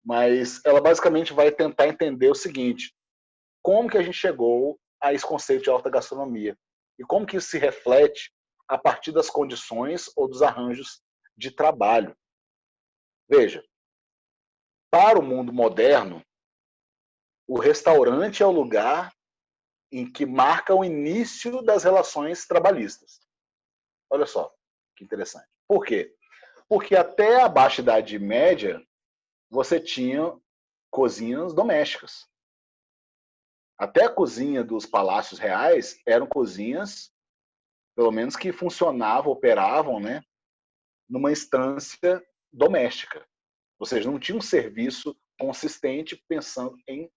Mas ela basicamente vai tentar entender o seguinte: como que a gente chegou a esse conceito de alta gastronomia? E como que isso se reflete a partir das condições ou dos arranjos de trabalho? Veja, para o mundo moderno, o restaurante é o lugar em que marca o início das relações trabalhistas. Olha só, que interessante. Por quê? Porque até a Baixa Idade Média, você tinha cozinhas domésticas. Até a cozinha dos palácios reais eram cozinhas, pelo menos que funcionavam, operavam, né, numa instância doméstica. Ou seja, não tinha um serviço consistente pensando em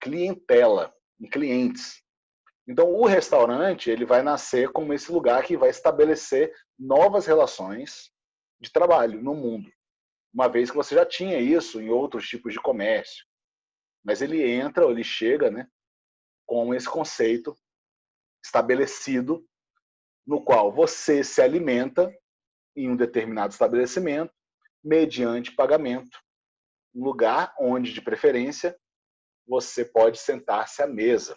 clientela, em clientes. Então, o restaurante, ele vai nascer como esse lugar que vai estabelecer novas relações de trabalho no mundo, uma vez que você já tinha isso em outros tipos de comércio. Mas ele entra, ele chega, né, com esse conceito estabelecido, no qual você se alimenta em um determinado estabelecimento, mediante pagamento, um lugar onde, de preferência, você pode sentar-se à mesa.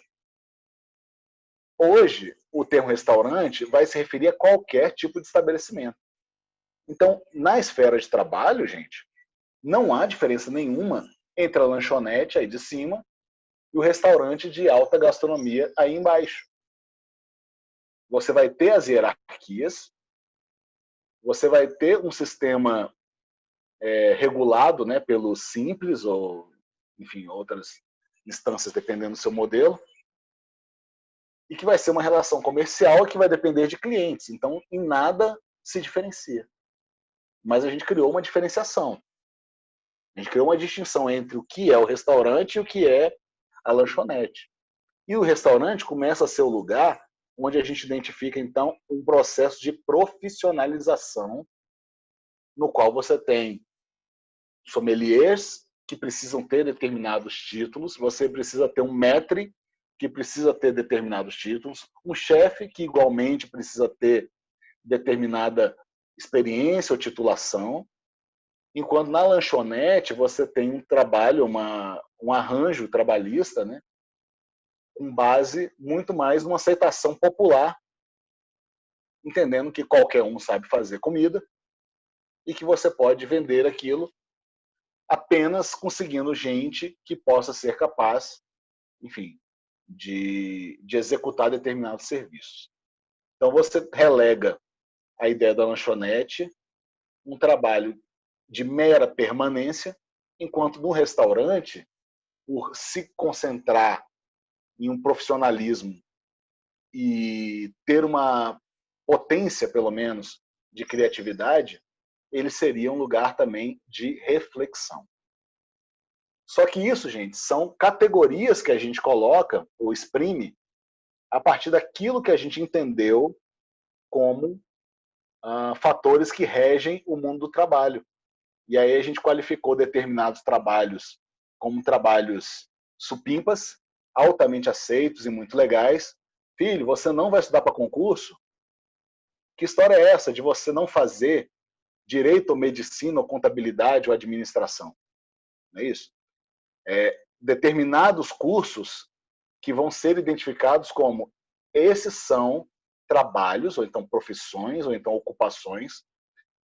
Hoje, o termo restaurante vai se referir a qualquer tipo de estabelecimento. Então, na esfera de trabalho, gente, não há diferença nenhuma entre a lanchonete aí de cima e o restaurante de alta gastronomia aí embaixo. Você vai ter as hierarquias, você vai ter um sistema regulado, né, pelo Simples ou, enfim, outras instâncias, dependendo do seu modelo, e que vai ser uma relação comercial que vai depender de clientes. Então, em nada se diferencia. Mas a gente criou uma diferenciação. A gente criou uma distinção entre o que é o restaurante e o que é a lanchonete. E o restaurante começa a ser o lugar onde a gente identifica, então, um processo de profissionalização, no qual você tem sommeliers que precisam ter determinados títulos, você precisa ter um maître que precisa ter determinados títulos, um chefe que igualmente precisa ter determinada experiência ou titulação, enquanto na lanchonete você tem um trabalho, um arranjo trabalhista, né, com base muito mais numa aceitação popular, entendendo que qualquer um sabe fazer comida e que você pode vender aquilo apenas conseguindo gente que possa ser capaz, enfim, de executar determinados serviços. Então você relega a ideia da lanchonete, um trabalho de mera permanência, enquanto no restaurante, por se concentrar em um profissionalismo e ter uma potência, pelo menos, de criatividade, ele seria um lugar também de reflexão. Só que isso, gente, são categorias que a gente coloca ou exprime a partir daquilo que a gente entendeu como fatores que regem o mundo do trabalho. E aí a gente qualificou determinados trabalhos como trabalhos supimpas, altamente aceitos e muito legais. Filho, você não vai estudar para concurso? Que história é essa de você não fazer direito ou medicina ou contabilidade ou administração? Não é isso? Determinados cursos que vão ser identificados como esses são trabalhos, ou então profissões, ou então ocupações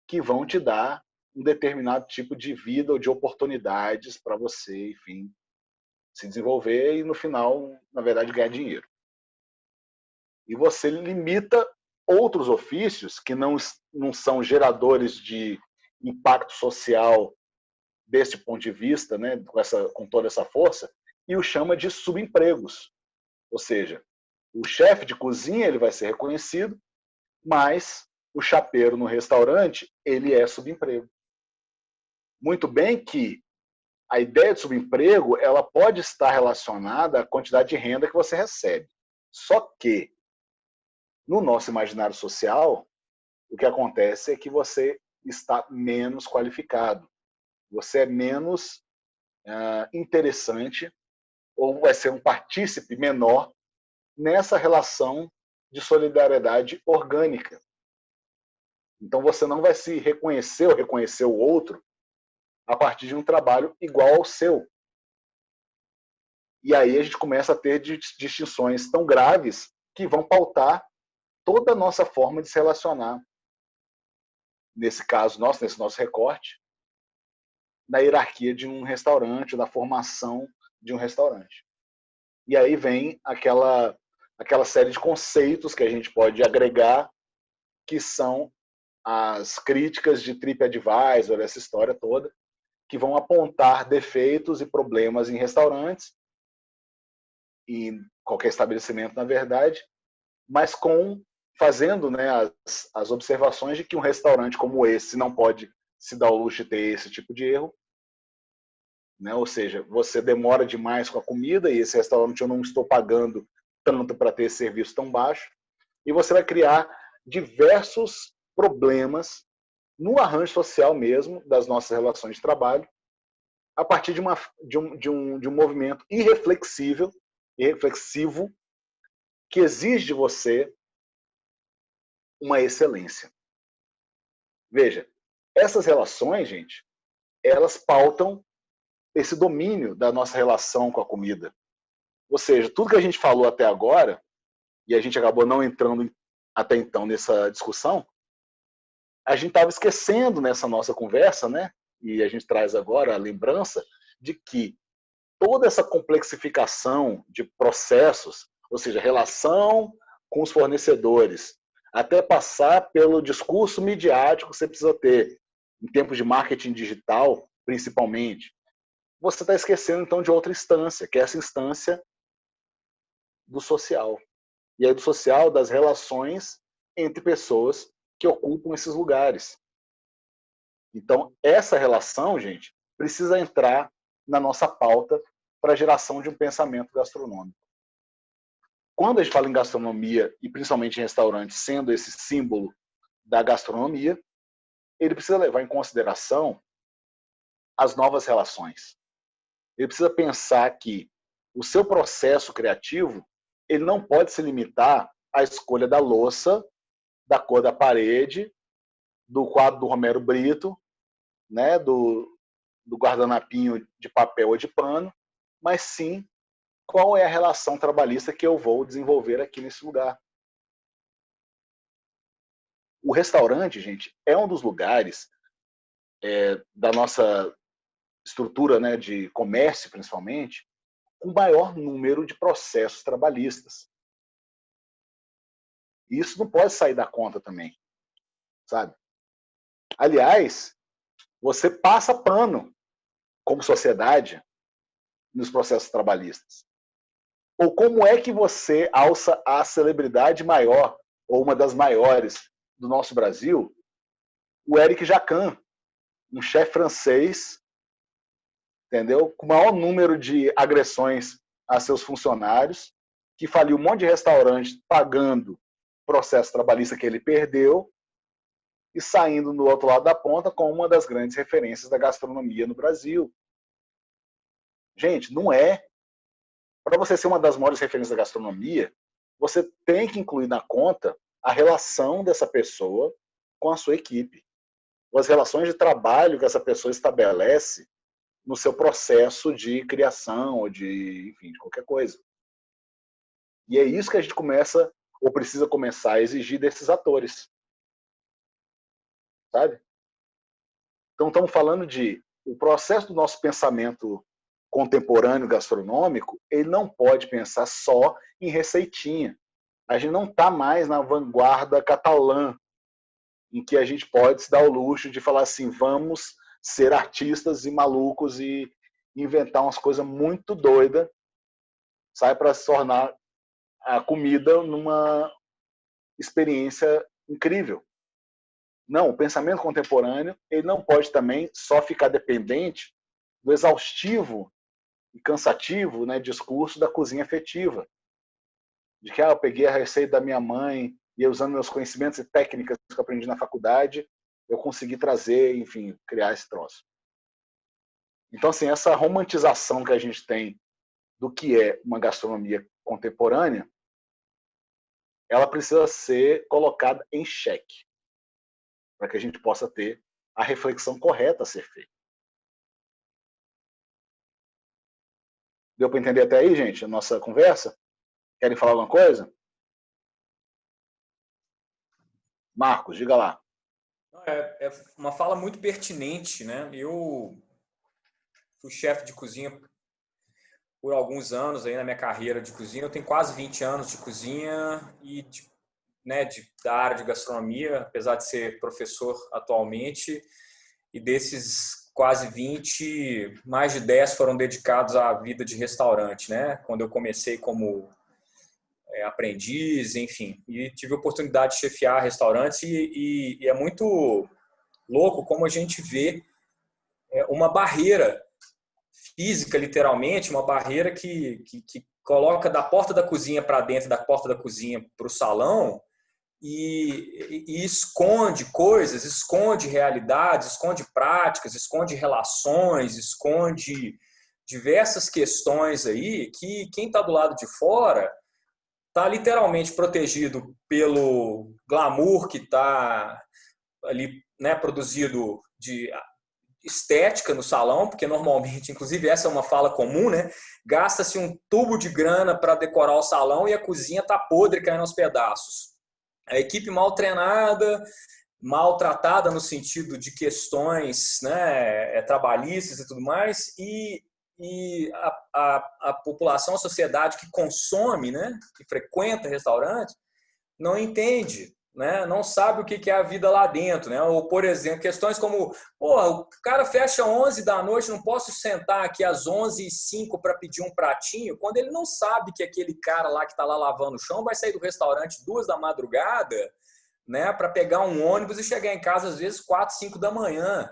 que vão te dar um determinado tipo de vida ou de oportunidades para você, enfim, se desenvolver e no final, na verdade, ganhar dinheiro. E você limita outros ofícios que não são geradores de impacto social desse ponto de vista, né, com toda essa força, e o chama de subempregos. Ou seja, o chefe de cozinha ele vai ser reconhecido, mas o chapeiro no restaurante ele é subemprego. Muito bem que a ideia de subemprego ela pode estar relacionada à quantidade de renda que você recebe. Só que, no nosso imaginário social, o que acontece é que você está menos qualificado. Você é menos interessante ou vai ser um partícipe menor nessa relação de solidariedade orgânica. Então você não vai se reconhecer ou reconhecer o outro a partir de um trabalho igual ao seu. E aí a gente começa a ter distinções tão graves que vão pautar toda a nossa forma de se relacionar. Nesse caso nosso, nesse nosso recorte, na hierarquia de um restaurante, da formação de um restaurante. E aí vem aquela série de conceitos que a gente pode agregar, que são as críticas de TripAdvisor, essa história toda, que vão apontar defeitos e problemas em restaurantes, e em qualquer estabelecimento, na verdade, mas fazendo, né, as observações de que um restaurante como esse não pode se dar o luxo de ter esse tipo de erro, né? Ou seja, você demora demais com a comida e esse restaurante eu não estou pagando tanto para ter esse serviço tão baixo, e você vai criar diversos problemas no arranjo social mesmo das nossas relações de trabalho, a partir de um movimento irreflexivo que exige de você uma excelência. Veja, essas relações, gente, elas pautam esse domínio da nossa relação com a comida. Ou seja, tudo que a gente falou até agora, e a gente acabou não entrando até então nessa discussão, a gente estava esquecendo nessa nossa conversa, né? E a gente traz agora a lembrança de que toda essa complexificação de processos, ou seja, relação com os fornecedores, até passar pelo discurso midiático que você precisa ter, em tempos de marketing digital, principalmente, você está esquecendo, então, de outra instância, que é essa instância do social. E aí do social, das relações entre pessoas que ocupam esses lugares. Então, essa relação, gente, precisa entrar na nossa pauta para a geração de um pensamento gastronômico. Quando a gente fala em gastronomia, e principalmente em restaurantes, sendo esse símbolo da gastronomia, ele precisa levar em consideração as novas relações. Ele precisa pensar que o seu processo criativo ele não pode se limitar à escolha da louça, da cor da parede, do quadro do Romero Brito, né, do guardanapinho de papel ou de pano, mas sim qual é a relação trabalhista que eu vou desenvolver aqui nesse lugar. O restaurante, gente, é um dos lugares da nossa estrutura, né, de comércio, principalmente, com maior número de processos trabalhistas. E isso não pode sair da conta também, sabe? Aliás, você passa pano, como sociedade, nos processos trabalhistas. Ou como é que você alça a celebridade maior, ou uma das maiores do nosso Brasil, o Eric Jacquin, um chefe francês, entendeu? Com o maior número de agressões a seus funcionários, que faliu um monte de restaurante pagando processo trabalhista que ele perdeu e saindo no outro lado da ponta com uma das grandes referências da gastronomia no Brasil. Gente, não é. Para você ser uma das maiores referências da gastronomia, você tem que incluir na conta a relação dessa pessoa com a sua equipe. As relações de trabalho que essa pessoa estabelece no seu processo de criação ou de, enfim, de qualquer coisa. E é isso que a gente começa, ou precisa começar a exigir desses atores. Sabe? Então, estamos falando de o processo do nosso pensamento contemporâneo gastronômico, ele não pode pensar só em receitinha. A gente não está mais na vanguarda catalã, em que a gente pode se dar o luxo de falar assim, vamos ser artistas e malucos e inventar umas coisas muito doidas, sai para se tornar a comida numa experiência incrível. Não, o pensamento contemporâneo ele não pode também só ficar dependente do exaustivo e cansativo, né, discurso da cozinha afetiva. De que eu peguei a receita da minha mãe e usando meus conhecimentos e técnicas que eu aprendi na faculdade, eu consegui trazer, enfim, criar esse troço. Então, assim, essa romantização que a gente tem do que é uma gastronomia contemporânea, ela precisa ser colocada em xeque, para que a gente possa ter a reflexão correta a ser feita. Deu para entender até aí, gente, a nossa conversa? Querem falar alguma coisa? Marcos, diga lá. É uma fala muito pertinente, né? Eu fui chefe de cozinha por alguns anos aí na minha carreira de cozinha. Eu tenho quase 20 anos de cozinha e da área de gastronomia, apesar de ser professor atualmente. E desses quase 20, mais de 10 foram dedicados à vida de restaurante, né? Quando eu comecei como aprendiz, enfim, e tive a oportunidade de chefiar restaurantes e é muito louco como a gente vê uma barreira física, literalmente, uma barreira que coloca da porta da cozinha para dentro, da porta da cozinha para o salão e esconde coisas, esconde realidades, esconde práticas, esconde relações, esconde diversas questões aí que quem está do lado de fora está literalmente protegido pelo glamour que está ali, né, produzido de estética no salão, porque normalmente, inclusive essa é uma fala comum, né? Gasta-se um tubo de grana para decorar o salão e a cozinha está podre, caindo aos pedaços. A equipe mal treinada, maltratada no sentido de questões, né, trabalhistas e tudo mais, e a população, a sociedade que consome, né, que frequenta restaurantes, não entende, né, não sabe o que é a vida lá dentro, né? Ou, por exemplo, questões como, o cara fecha 11 da noite, não posso sentar aqui às 11h05 para pedir um pratinho, quando ele não sabe que aquele cara lá que está lá lavando o chão vai sair do restaurante 2 da madrugada, né, para pegar um ônibus e chegar em casa às vezes 4, 5 da manhã,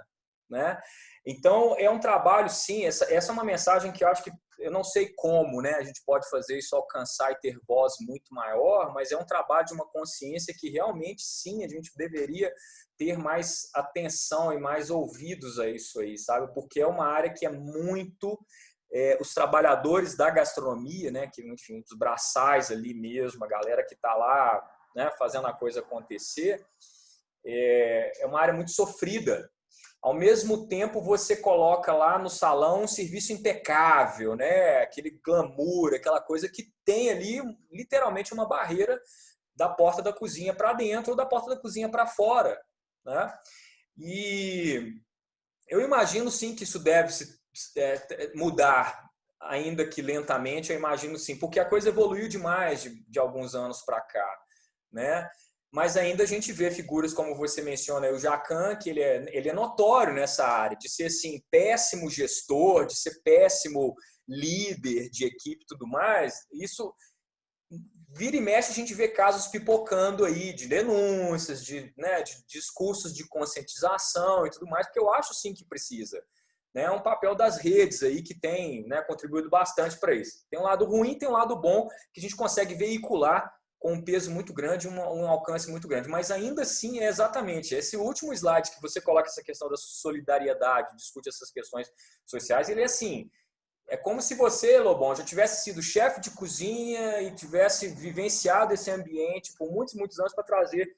né? Então é um trabalho, sim. Essa é uma mensagem que eu acho que eu não sei como, né? A gente pode fazer isso alcançar e ter voz muito maior, mas é um trabalho de uma consciência que realmente sim a gente deveria ter mais atenção e mais ouvidos a isso aí, sabe? Porque é uma área que é muito os trabalhadores da gastronomia, né? Que enfim, os braçais ali mesmo, a galera que está lá, né, fazendo a coisa acontecer, é uma área muito sofrida. Ao mesmo tempo, você coloca lá no salão um serviço impecável, né? Aquele glamour, aquela coisa que tem ali literalmente uma barreira da porta da cozinha para dentro ou da porta da cozinha para fora, né? E Eu imagino sim que isso deve mudar, ainda que lentamente, eu imagino sim, porque a coisa evoluiu demais de alguns anos para cá, né? Mas ainda a gente vê figuras como você menciona, o Jacan, que ele é notório nessa área, de ser assim, péssimo gestor, de ser péssimo líder de equipe e tudo mais. Isso vira e mexe, a gente vê casos pipocando aí de denúncias, né, de discursos de conscientização e tudo mais, porque eu acho sim que precisa. Né? É um papel das redes aí que tem, né, contribuído bastante para isso. Tem um lado ruim, tem um lado bom, que a gente consegue veicular com um peso muito grande, um alcance muito grande. Mas ainda assim é exatamente esse último slide que você coloca essa questão da solidariedade, discute essas questões sociais, ele é assim, é como se você, Lobão, já tivesse sido chefe de cozinha e tivesse vivenciado esse ambiente por muitos, muitos anos para trazer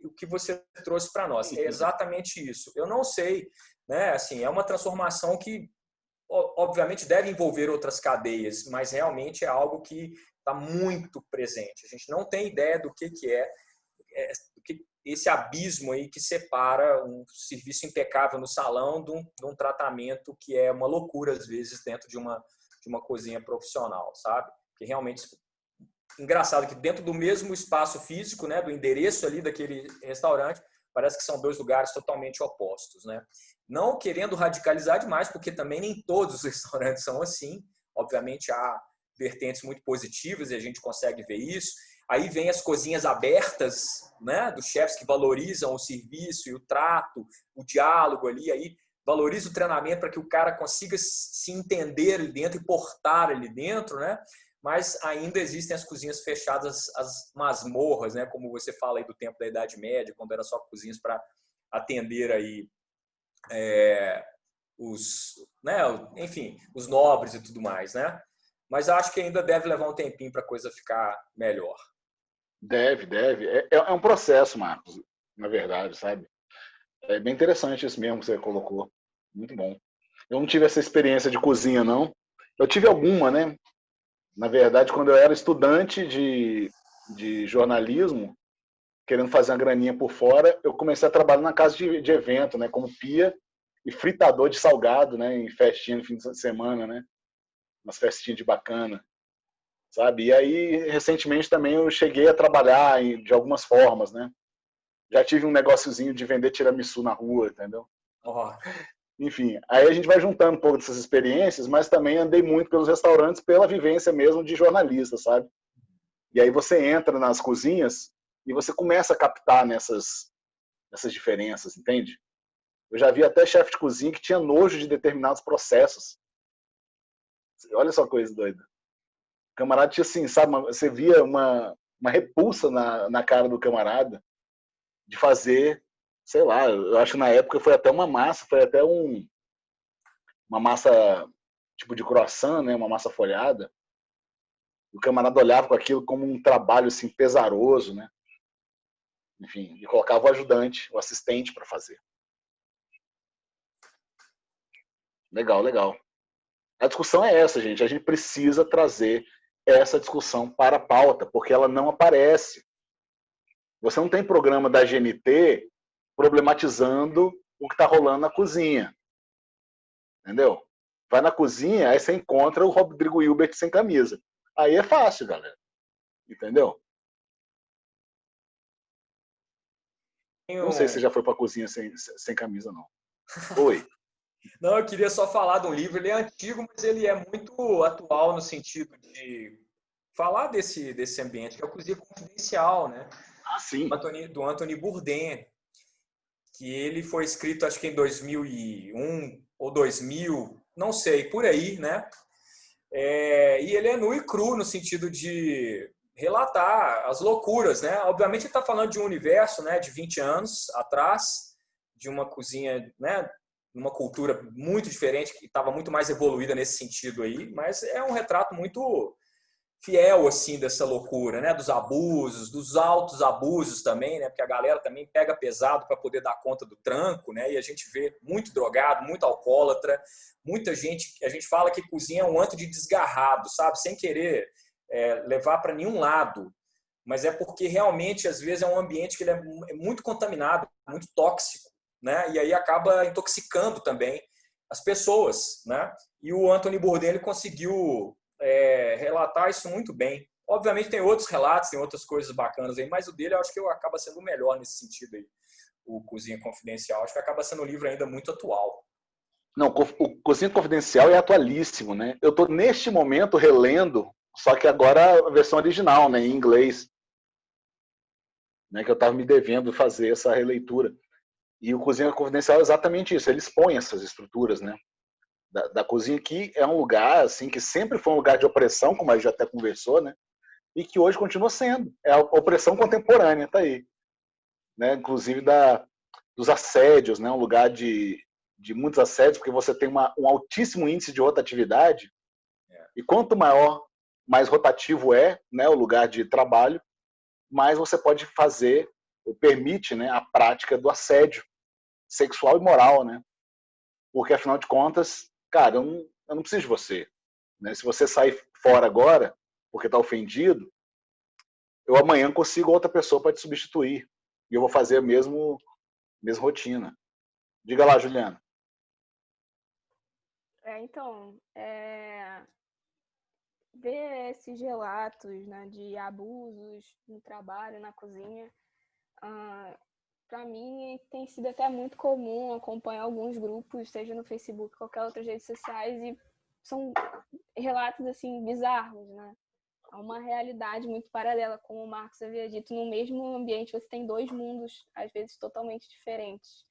o que você trouxe para nós. É exatamente isso. Eu não sei, né? Assim, é uma transformação que, obviamente, deve envolver outras cadeias, mas realmente é algo que está muito presente. A gente não tem ideia do que é esse abismo aí que separa um serviço impecável no salão de um tratamento que é uma loucura, às vezes, dentro de uma cozinha profissional, sabe? Que realmente... Engraçado que dentro do mesmo espaço físico, né, do endereço ali daquele restaurante, parece que são dois lugares totalmente opostos, né? Não querendo radicalizar demais, porque também nem todos os restaurantes são assim. Obviamente há vertentes muito positivas e a gente consegue ver isso. Aí vem as cozinhas abertas, né, dos chefs que valorizam o serviço e o trato, o diálogo ali, aí valoriza o treinamento para que o cara consiga se entender ali dentro e portar ali dentro, né? Mas ainda existem as cozinhas fechadas, as masmorras, né, como você fala aí do tempo da Idade Média, quando era só cozinhas para atender aí né, enfim, os nobres e tudo mais, né? Mas acho que ainda deve levar um tempinho para a coisa ficar melhor. Deve. É um processo, Marcos, na verdade, sabe? É bem interessante isso mesmo que você colocou. Muito bom. Eu não tive essa experiência de cozinha, não. Eu tive alguma, né? Na verdade, quando eu era estudante de jornalismo, querendo fazer uma graninha por fora, eu comecei a trabalhar na casa de evento, né? Como pia e fritador de salgado, né? Em festinha no fim de semana, né? Umas festinhas de bacana, sabe? E aí, recentemente também eu cheguei a trabalhar de algumas formas, né? Já tive um negóciozinho de vender tiramisu na rua, entendeu? Oh. Enfim, aí a gente vai juntando um pouco dessas experiências, mas também andei muito pelos restaurantes pela vivência mesmo de jornalista, sabe? E aí você entra nas cozinhas e você começa a captar nessas diferenças, entende? Eu já vi até chefe de cozinha que tinha nojo de determinados processos. Olha só a coisa doida. O camarada tinha assim, sabe, você via uma repulsa na cara do camarada de fazer, sei lá, eu acho que na época foi até uma massa, foi até uma massa tipo de croissant, né, uma massa folhada. O camarada olhava com aquilo como um trabalho assim pesaroso, né? Enfim, e colocava o ajudante, o assistente para fazer. Legal. A discussão é essa, gente. A gente precisa trazer essa discussão para a pauta, porque ela não aparece. Você não tem programa da GNT problematizando o que está rolando na cozinha. Entendeu? Vai na cozinha, aí você encontra o Rodrigo Hilbert sem camisa. Aí é fácil, galera. Entendeu? Eu não sei se você já foi para a cozinha sem camisa, não. Oi. Não, eu queria só falar de um livro. Ele é antigo, mas ele é muito atual no sentido de falar desse ambiente, que é a Cozinha Confidencial, né? Ah, sim. Do Anthony Bourdain, que ele foi escrito, acho que em 2001 ou 2000, não sei, por aí, né? E ele é nu e cru no sentido de relatar as loucuras, né? Obviamente ele está falando de um universo, né, de 20 anos atrás, de uma cozinha, né, uma cultura muito diferente, que estava muito mais evoluída nesse sentido aí, mas é um retrato muito fiel, assim, dessa loucura, né? Dos abusos, dos altos abusos também, né? Porque a galera também pega pesado para poder dar conta do tranco, né? E a gente vê muito drogado, muito alcoólatra, muita gente, a gente fala que cozinha é um antro de desgarrado, sabe? Sem querer levar para nenhum lado, mas é porque realmente, às vezes, é um ambiente que ele é muito contaminado, muito tóxico, né? E aí acaba intoxicando também as pessoas, né? E o Anthony Bourdain ele conseguiu relatar isso muito bem. Obviamente tem outros relatos, tem outras coisas bacanas aí, mas o dele eu acho que acaba sendo o melhor nesse sentido aí. O Cozinha Confidencial, acho que acaba sendo um livro ainda muito atual. Não, o Cozinha Confidencial é atualíssimo, né? Eu estou neste momento relendo, só que agora a versão original, né, em inglês, né, que eu estava me devendo fazer essa releitura. E o Cozinha Confidencial é exatamente isso, ele expõe essas estruturas, né? Da cozinha, que é um lugar assim que sempre foi um lugar de opressão, como a gente até conversou, né? E que hoje continua sendo. É a opressão contemporânea, tá aí. Né? Inclusive dos assédios, né? Um lugar de muitos assédios, porque você tem um altíssimo índice de rotatividade, e quanto mais rotativo é, né, o lugar de trabalho, mais você pode fazer, ou permite, né, a prática do assédio sexual e moral, né? Porque, afinal de contas, cara, eu não preciso de você. Né? Se você sair fora agora, porque está ofendido, eu amanhã consigo outra pessoa para te substituir. E eu vou fazer a mesma rotina. Diga lá, Juliana. Então, ver esses relatos, né, de abusos no trabalho, na cozinha, para mim tem sido até muito comum acompanhar alguns grupos, seja no Facebook, qualquer outras redes sociais, e são relatos assim bizarros, né? Há uma realidade muito paralela, como o Marcos havia dito, no mesmo ambiente você tem dois mundos, às vezes totalmente diferentes.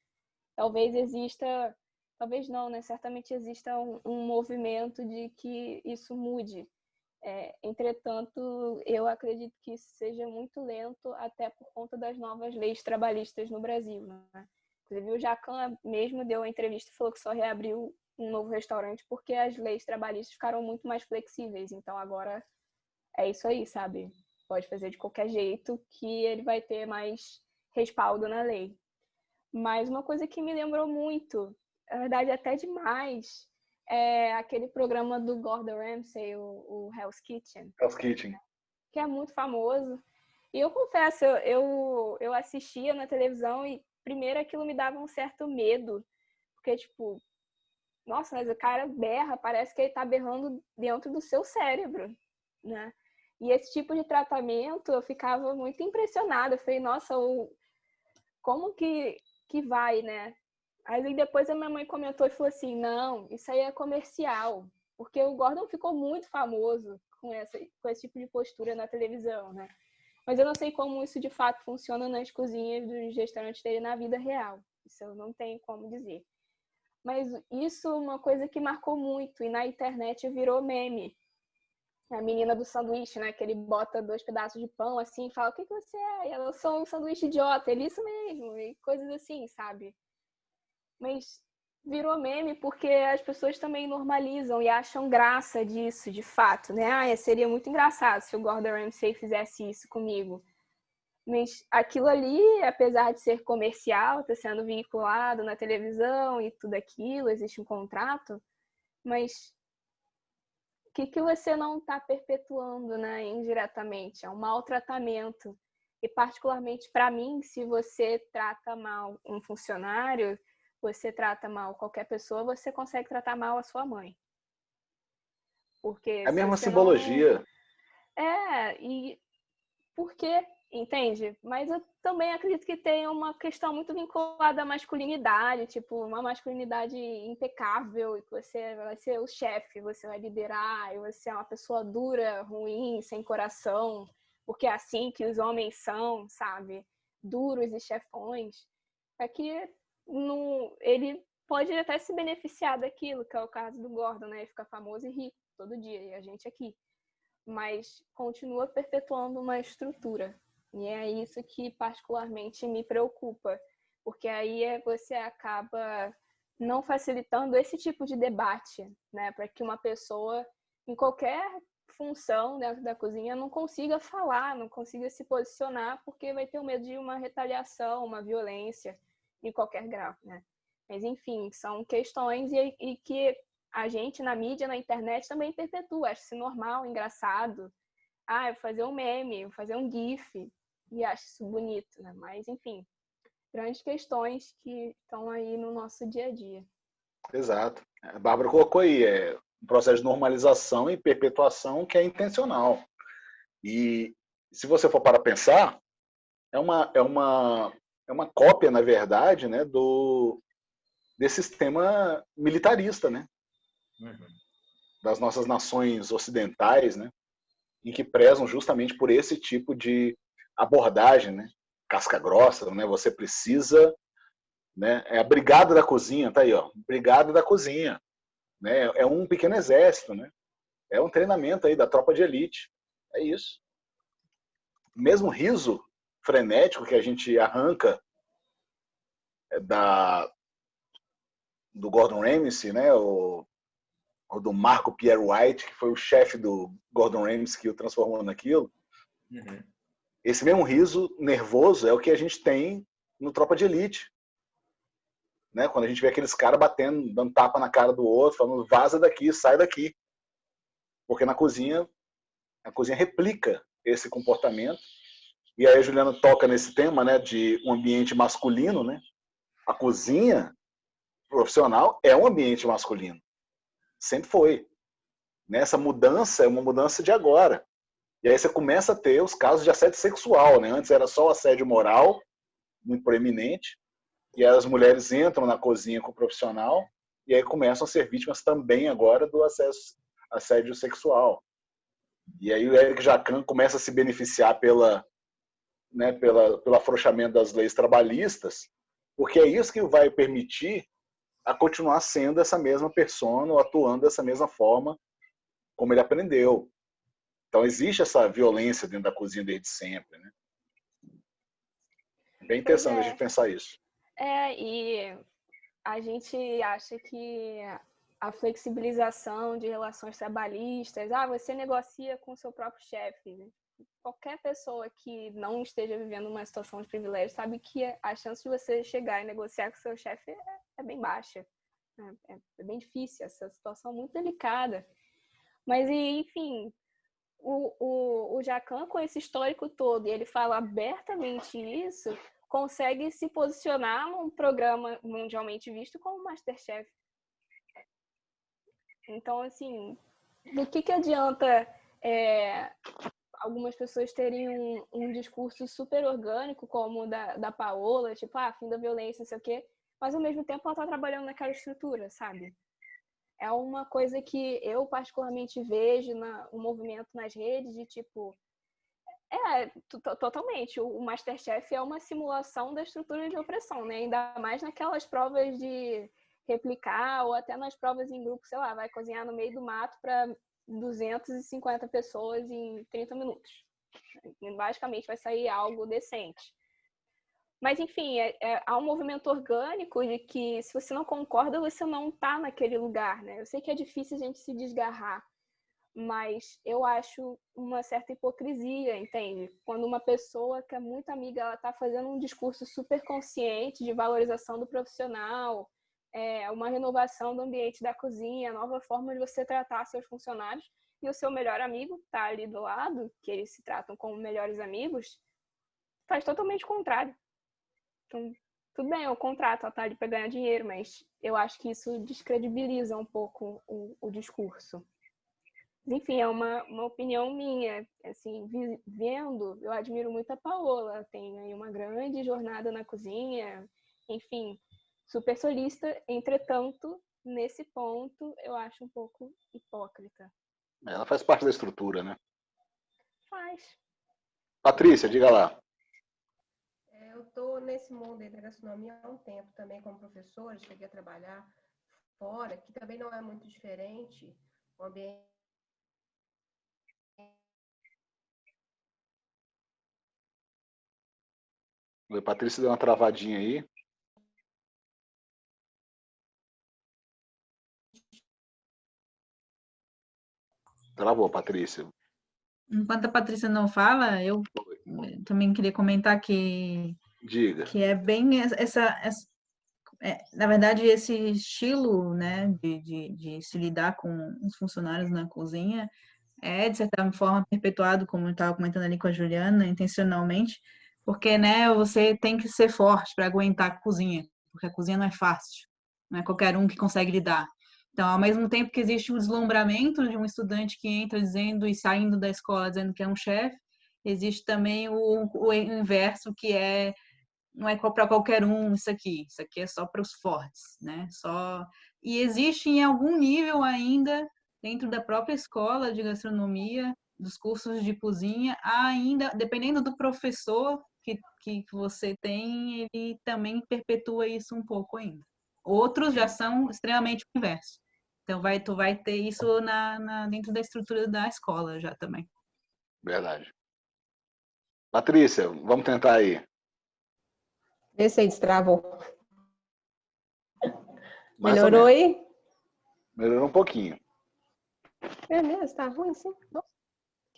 Talvez exista, talvez não, né? Certamente exista um movimento de que isso mude. Entretanto, eu acredito que isso seja muito lento, até por conta das novas leis trabalhistas no Brasil, né? Inclusive, o Jacan mesmo deu uma entrevista e falou que só reabriu um novo restaurante porque as leis trabalhistas ficaram muito mais flexíveis. Então, agora é isso aí, sabe? Pode fazer de qualquer jeito que ele vai ter mais respaldo na lei. Mas uma coisa que me lembrou muito, na verdade até demais, é aquele programa do Gordon Ramsay, o Hell's Kitchen. Hell's Kitchen. Que é muito famoso. E eu confesso, eu assistia na televisão e primeiro aquilo me dava um certo medo. Porque, tipo, nossa, mas o cara berra, parece que ele tá berrando dentro do seu cérebro, né? E esse tipo de tratamento eu ficava muito impressionada. Eu falei, nossa, como que vai, né? Aí depois a minha mãe comentou e falou assim, não, isso aí é comercial. Porque o Gordon ficou muito famoso com esse tipo de postura na televisão, né? Mas eu não sei como isso de fato funciona nas cozinhas dos restaurantes dele na vida real. Isso eu não tenho como dizer. Mas isso é uma coisa que marcou muito e na internet virou meme. A menina do sanduíche, né? Que ele bota 2 pedaços de pão assim e fala, o que você é? E ela, eu sou um sanduíche idiota. Ele, isso mesmo. E coisas assim, sabe? Mas virou meme porque as pessoas também normalizam e acham graça disso, de fato, né? Seria muito engraçado se o Gordon Ramsay fizesse isso comigo. Mas aquilo ali, apesar de ser comercial, está sendo vinculado na televisão e tudo aquilo, existe um contrato, mas o que você não está perpetuando, né, indiretamente? É um maltratamento. E particularmente para mim, se você trata mal um funcionário, você trata mal qualquer pessoa, você consegue tratar mal a sua mãe. Porque É a se mesma você simbologia. não... e por quê? Entende? Mas eu também acredito que tem uma questão muito vinculada à masculinidade, tipo, uma masculinidade impecável, e que você vai ser o chefe, você vai liderar, e você é uma pessoa dura, ruim, sem coração, porque é assim que os homens são, sabe? Duros e chefões. É que ele pode até se beneficiar daquilo, que é o caso do Gordon, né? Ele fica famoso e rico todo dia, e a gente aqui. Mas continua perpetuando uma estrutura. E é isso que particularmente me preocupa, porque aí você acaba não facilitando esse tipo de debate, né? Para que uma pessoa, em qualquer função dentro da cozinha, não consiga falar, não consiga se posicionar, porque vai ter o medo de uma retaliação, uma violência, em qualquer grau, né? Mas, enfim, são questões e que a gente, na mídia, na internet, também perpetua, acha-se normal, engraçado. Eu vou fazer um meme, vou fazer um gif, e acho isso bonito, né? Mas, enfim, grandes questões que estão aí no nosso dia a dia. Exato. A Bárbara colocou aí, um processo de normalização e perpetuação que é intencional. E se você for para pensar, é uma cópia, na verdade, né, desse sistema militarista, né? Das nossas nações ocidentais, né? Em que prezam justamente por esse tipo de abordagem, né? Casca grossa, né? Você precisa, né? É a brigada da cozinha, tá aí, ó. Brigada da cozinha, né? É um pequeno exército, né? É um treinamento aí da tropa de elite. É isso. Mesmo riso frenético que a gente arranca do Gordon Ramsay, né? Ou do Marco Pierre White, que foi o chefe do Gordon Ramsay que o transformou naquilo. Esse mesmo riso nervoso é o que a gente tem no Tropa de Elite. Né? Quando a gente vê aqueles caras batendo, dando tapa na cara do outro, falando vaza daqui, sai daqui. Porque na cozinha, a cozinha replica esse comportamento. E aí a Juliana toca nesse tema, né, de um ambiente masculino, né? A cozinha profissional é um ambiente masculino. Sempre foi. Essa mudança é uma mudança de agora. E aí você começa a ter os casos de assédio sexual, né? Antes era só o assédio moral, muito proeminente, e aí as mulheres entram na cozinha com o profissional, e aí começam a ser vítimas também agora do assédio sexual. E aí o Eric Jacan começa a se beneficiar pelo afrouxamento das leis trabalhistas, porque é isso que vai permitir a continuar sendo essa mesma persona, ou atuando dessa mesma forma como ele aprendeu. Então existe essa violência dentro da cozinha desde sempre, né? Bem interessante a gente pensar isso. E a gente acha que a flexibilização de relações trabalhistas, você negocia com o seu próprio chefe. Qualquer pessoa que não esteja vivendo uma situação de privilégio sabe que a chance de você chegar e negociar com o seu chefe é bem baixa. É bem difícil, essa situação é muito delicada. Mas, enfim, o Jacan, com esse histórico todo, e ele fala abertamente isso, consegue se posicionar num programa mundialmente visto como MasterChef. Então, assim, do que adianta algumas pessoas terem um discurso super orgânico, como o da Paola, tipo, fim da violência, não sei o quê, mas ao mesmo tempo ela tá trabalhando naquela estrutura, sabe? É uma coisa que eu particularmente vejo no movimento nas redes de tipo, totalmente, o MasterChef é uma simulação da estrutura de opressão, né? Ainda mais naquelas provas de replicar ou até nas provas em grupo, sei lá, vai cozinhar no meio do mato para 250 pessoas em 30 minutos. Basicamente vai sair algo decente. Mas, enfim, há um movimento orgânico de que se você não concorda, você não está naquele lugar, né? Eu sei que é difícil a gente se desgarrar, mas eu acho uma certa hipocrisia, entende? Quando uma pessoa que é muito amiga, ela está fazendo um discurso super consciente de valorização do profissional, uma renovação do ambiente da cozinha, nova forma de você tratar seus funcionários, e o seu melhor amigo está ali do lado, que eles se tratam como melhores amigos, faz totalmente o contrário. Então, tudo bem, é um contrato, ela tá ali para ganhar dinheiro, mas eu acho que isso descredibiliza um pouco o discurso. Enfim, é uma opinião minha. Assim, vendo, eu admiro muito a Paola, tem aí uma grande jornada na cozinha, enfim, super solista. Entretanto, nesse ponto, eu acho um pouco hipócrita. Ela faz parte da estrutura, né? Faz. Patrícia, diga lá. Eu estou nesse mundo da gastronomia há um tempo também como professora, cheguei a trabalhar fora, que também não é muito diferente, o ambiente. A Patrícia deu uma travadinha aí. Travou, Patrícia. Enquanto a Patrícia não fala, eu também queria comentar que é bem na verdade, esse estilo, né, de se lidar com os funcionários na cozinha de certa forma, perpetuado, como eu estava comentando ali com a Juliana, intencionalmente, porque, né, você tem que ser forte para aguentar a cozinha, porque a cozinha não é fácil, não é qualquer um que consegue lidar. Então, ao mesmo tempo que existe o deslumbramento de um estudante que entra dizendo e saindo da escola dizendo que é um chefe, existe também o inverso, que não é para qualquer um isso aqui é só para os fortes, né? E existe em algum nível ainda dentro da própria escola de gastronomia, dos cursos de cozinha, ainda, dependendo do professor que você tem, ele também perpetua isso um pouco ainda. Outros já são extremamente o inverso. Então, tu vai ter isso dentro da estrutura da escola já também. Verdade. Patrícia, vamos tentar aí. Vê se aí destravou. Melhorou aí? Melhorou um pouquinho. É mesmo? Tá ruim, sim?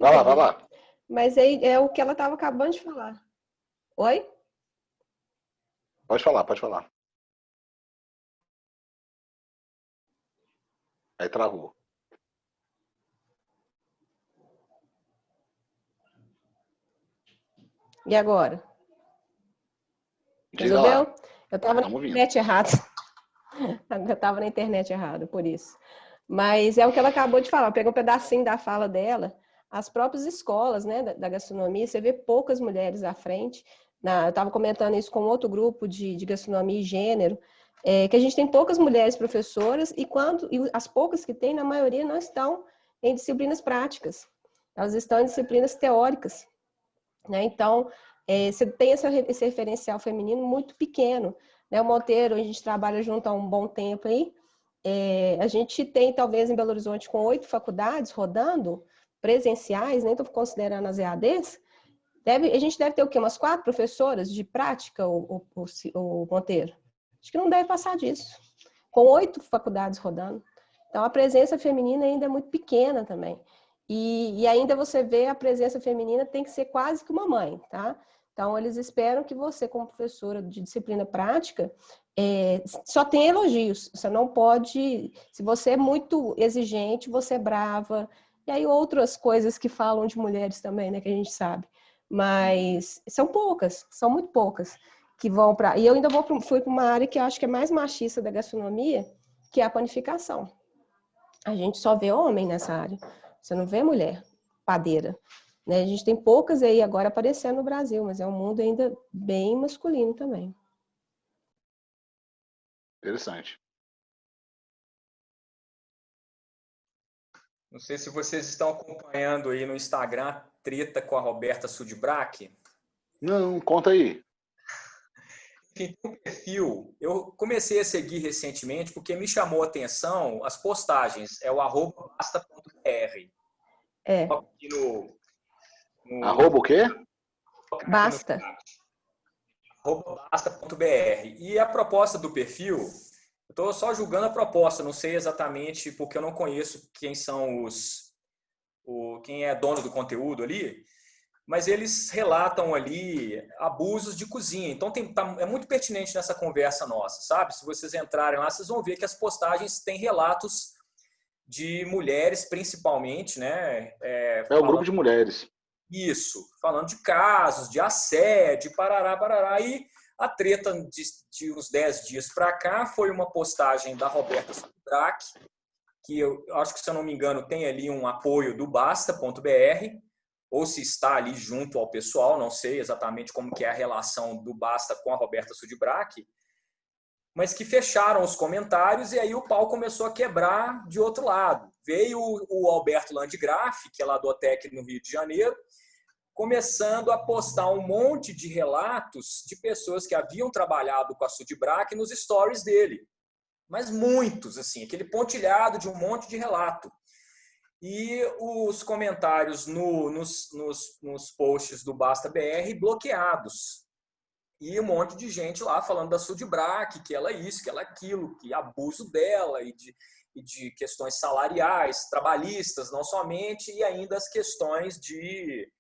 Nossa, vai lá. Mas aí é o que ela estava acabando de falar. Oi? Pode falar. Aí travou. E agora? Diga resolveu? lá. Eu estava na internet errada. Eu estava na internet errada, por isso. Mas é o que ela acabou de falar. Pega um pedacinho da fala dela. As próprias escolas, né, da gastronomia, você vê poucas mulheres à frente. Eu estava comentando isso com outro grupo de gastronomia e gênero, que a gente tem poucas mulheres professoras e as poucas que tem, na maioria, não estão em disciplinas práticas. Elas estão em disciplinas teóricas. Né? Então, você tem esse referencial feminino muito pequeno. Né? O Monteiro, a gente trabalha junto há um bom tempo aí. A gente tem, talvez, em Belo Horizonte, com 8 faculdades rodando, presenciais, nem estou considerando as EADs, a gente deve ter o quê? Umas 4 professoras de prática, o Monteiro? Acho que não deve passar disso. Com 8 faculdades rodando. Então, a presença feminina ainda é muito pequena também. E ainda você vê a presença feminina tem que ser quase que uma mãe, tá? Então, eles esperam que você, como professora de disciplina prática, só tenha elogios. Você não pode... Se você é muito exigente, você é brava. E aí outras coisas que falam de mulheres também, né? Que a gente sabe. Mas são muito poucas que vão para... E eu ainda fui para uma área que eu acho que é mais machista da gastronomia, que é a panificação. A gente só vê homem nessa área. Você não vê mulher padeira. Né? A gente tem poucas aí agora aparecendo no Brasil, mas é um mundo ainda bem masculino também. Interessante. Não sei se vocês estão acompanhando aí no Instagram a treta com a Roberta Sudbrack. Não, conta aí. Tem um perfil, eu comecei a seguir recentemente porque me chamou a atenção as postagens, é o @basta.br. Arroba o quê? Basta. @basta.br. E a proposta do perfil, eu estou só julgando a proposta, não sei exatamente porque eu não conheço quem são quem é dono do conteúdo ali, mas eles relatam ali abusos de cozinha. Então é muito pertinente nessa conversa nossa, sabe? Se vocês entrarem lá, vocês vão ver que as postagens têm relatos de mulheres, principalmente, né? O grupo de mulheres. Isso, falando de casos, de assédio, parará. E a treta de uns 10 dias para cá foi uma postagem da Roberta Sudbrack, que eu acho que, se eu não me engano, tem ali um apoio do Basta.br, ou se está ali junto ao pessoal, não sei exatamente como que é a relação do Basta com a Roberta Sudbrack, mas que fecharam os comentários e aí o pau começou a quebrar de outro lado. Veio o Alberto Landgraf, que é lá do OTEC no Rio de Janeiro, começando a postar um monte de relatos de pessoas que haviam trabalhado com a Sudbrack nos stories dele. Mas muitos, assim, aquele pontilhado de um monte de relato. E os comentários nos posts do Basta BR bloqueados. E um monte de gente lá falando da Sudbrack, que ela é isso, que ela é aquilo, que abuso dela e de questões salariais, trabalhistas, não somente, e ainda as questões de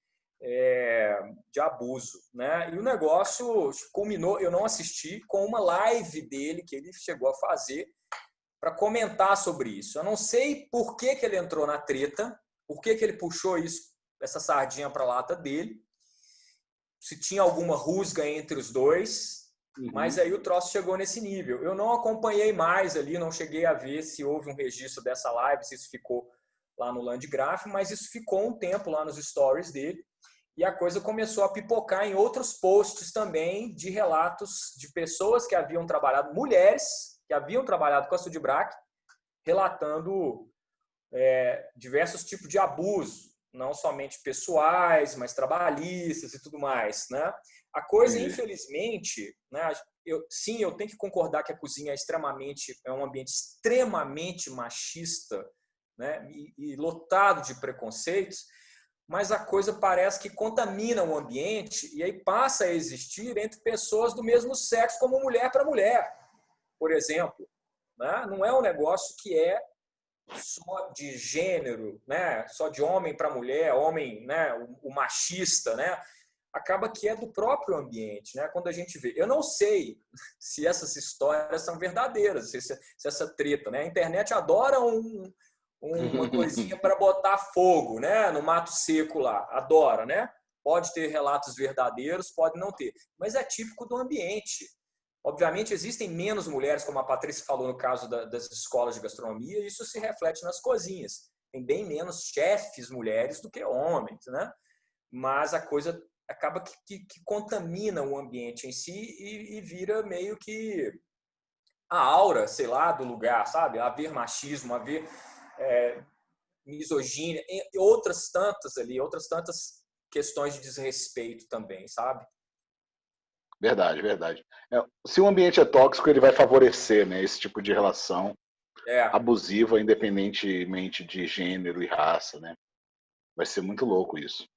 abuso. Né? E o negócio culminou, eu não assisti, com uma live dele que ele chegou a fazer para comentar sobre isso. Eu não sei por que ele entrou na treta, por que ele puxou essa sardinha para a lata dele, se tinha alguma rusga entre os dois, mas aí o troço chegou nesse nível. Eu não acompanhei mais ali, não cheguei a ver se houve um registro dessa live, se isso ficou lá no Landgraf, mas isso ficou um tempo lá nos stories dele. E a coisa começou a pipocar em outros posts também de relatos de pessoas que haviam trabalhado, mulheres que haviam trabalhado com a Sudbrac, relatando diversos tipos de abuso, não somente pessoais, mas trabalhistas e tudo mais, né? A coisa, infelizmente, né, eu tenho que concordar que a cozinha é um ambiente extremamente machista, né, e lotado de preconceitos, mas a coisa parece que contamina o ambiente e aí passa a existir entre pessoas do mesmo sexo, como mulher para mulher, por exemplo. Né? Não é um negócio que é só de gênero, né? Só de homem para mulher, homem, né? O machista, né? Acaba que é do próprio ambiente, né? Quando a gente vê. Eu não sei se essas histórias são verdadeiras, se essa treta, né? A internet adora uma coisinha para botar fogo, né? No mato seco lá, adora, né? Pode ter relatos verdadeiros, pode não ter, mas é típico do ambiente. Obviamente, existem menos mulheres, como a Patrícia falou no caso das escolas de gastronomia, e isso se reflete nas cozinhas. Tem bem menos chefes mulheres do que homens, né? Mas a coisa acaba que contamina o ambiente em si e vira meio que a aura, sei lá, do lugar, sabe? Haver machismo, haver misoginia, e outras tantas questões de desrespeito também, sabe? Verdade, verdade. Se o ambiente é tóxico, ele vai favorecer, né, esse tipo de relação abusiva, independentemente de gênero e raça, né? Vai ser muito louco isso.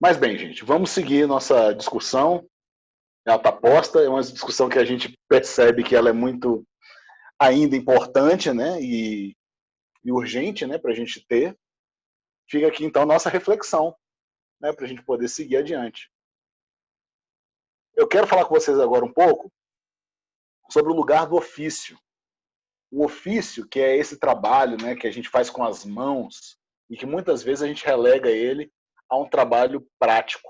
Mas bem, gente, vamos seguir nossa discussão. Ela está posta, é uma discussão que a gente percebe que ela é muito ainda importante, né, e urgente, né, para a gente ter. Fica aqui então nossa reflexão, né, para a gente poder seguir adiante. Eu quero falar com vocês agora um pouco sobre o lugar do ofício. O ofício, que é esse trabalho, né, que a gente faz com as mãos e que muitas vezes a gente relega ele a um trabalho prático.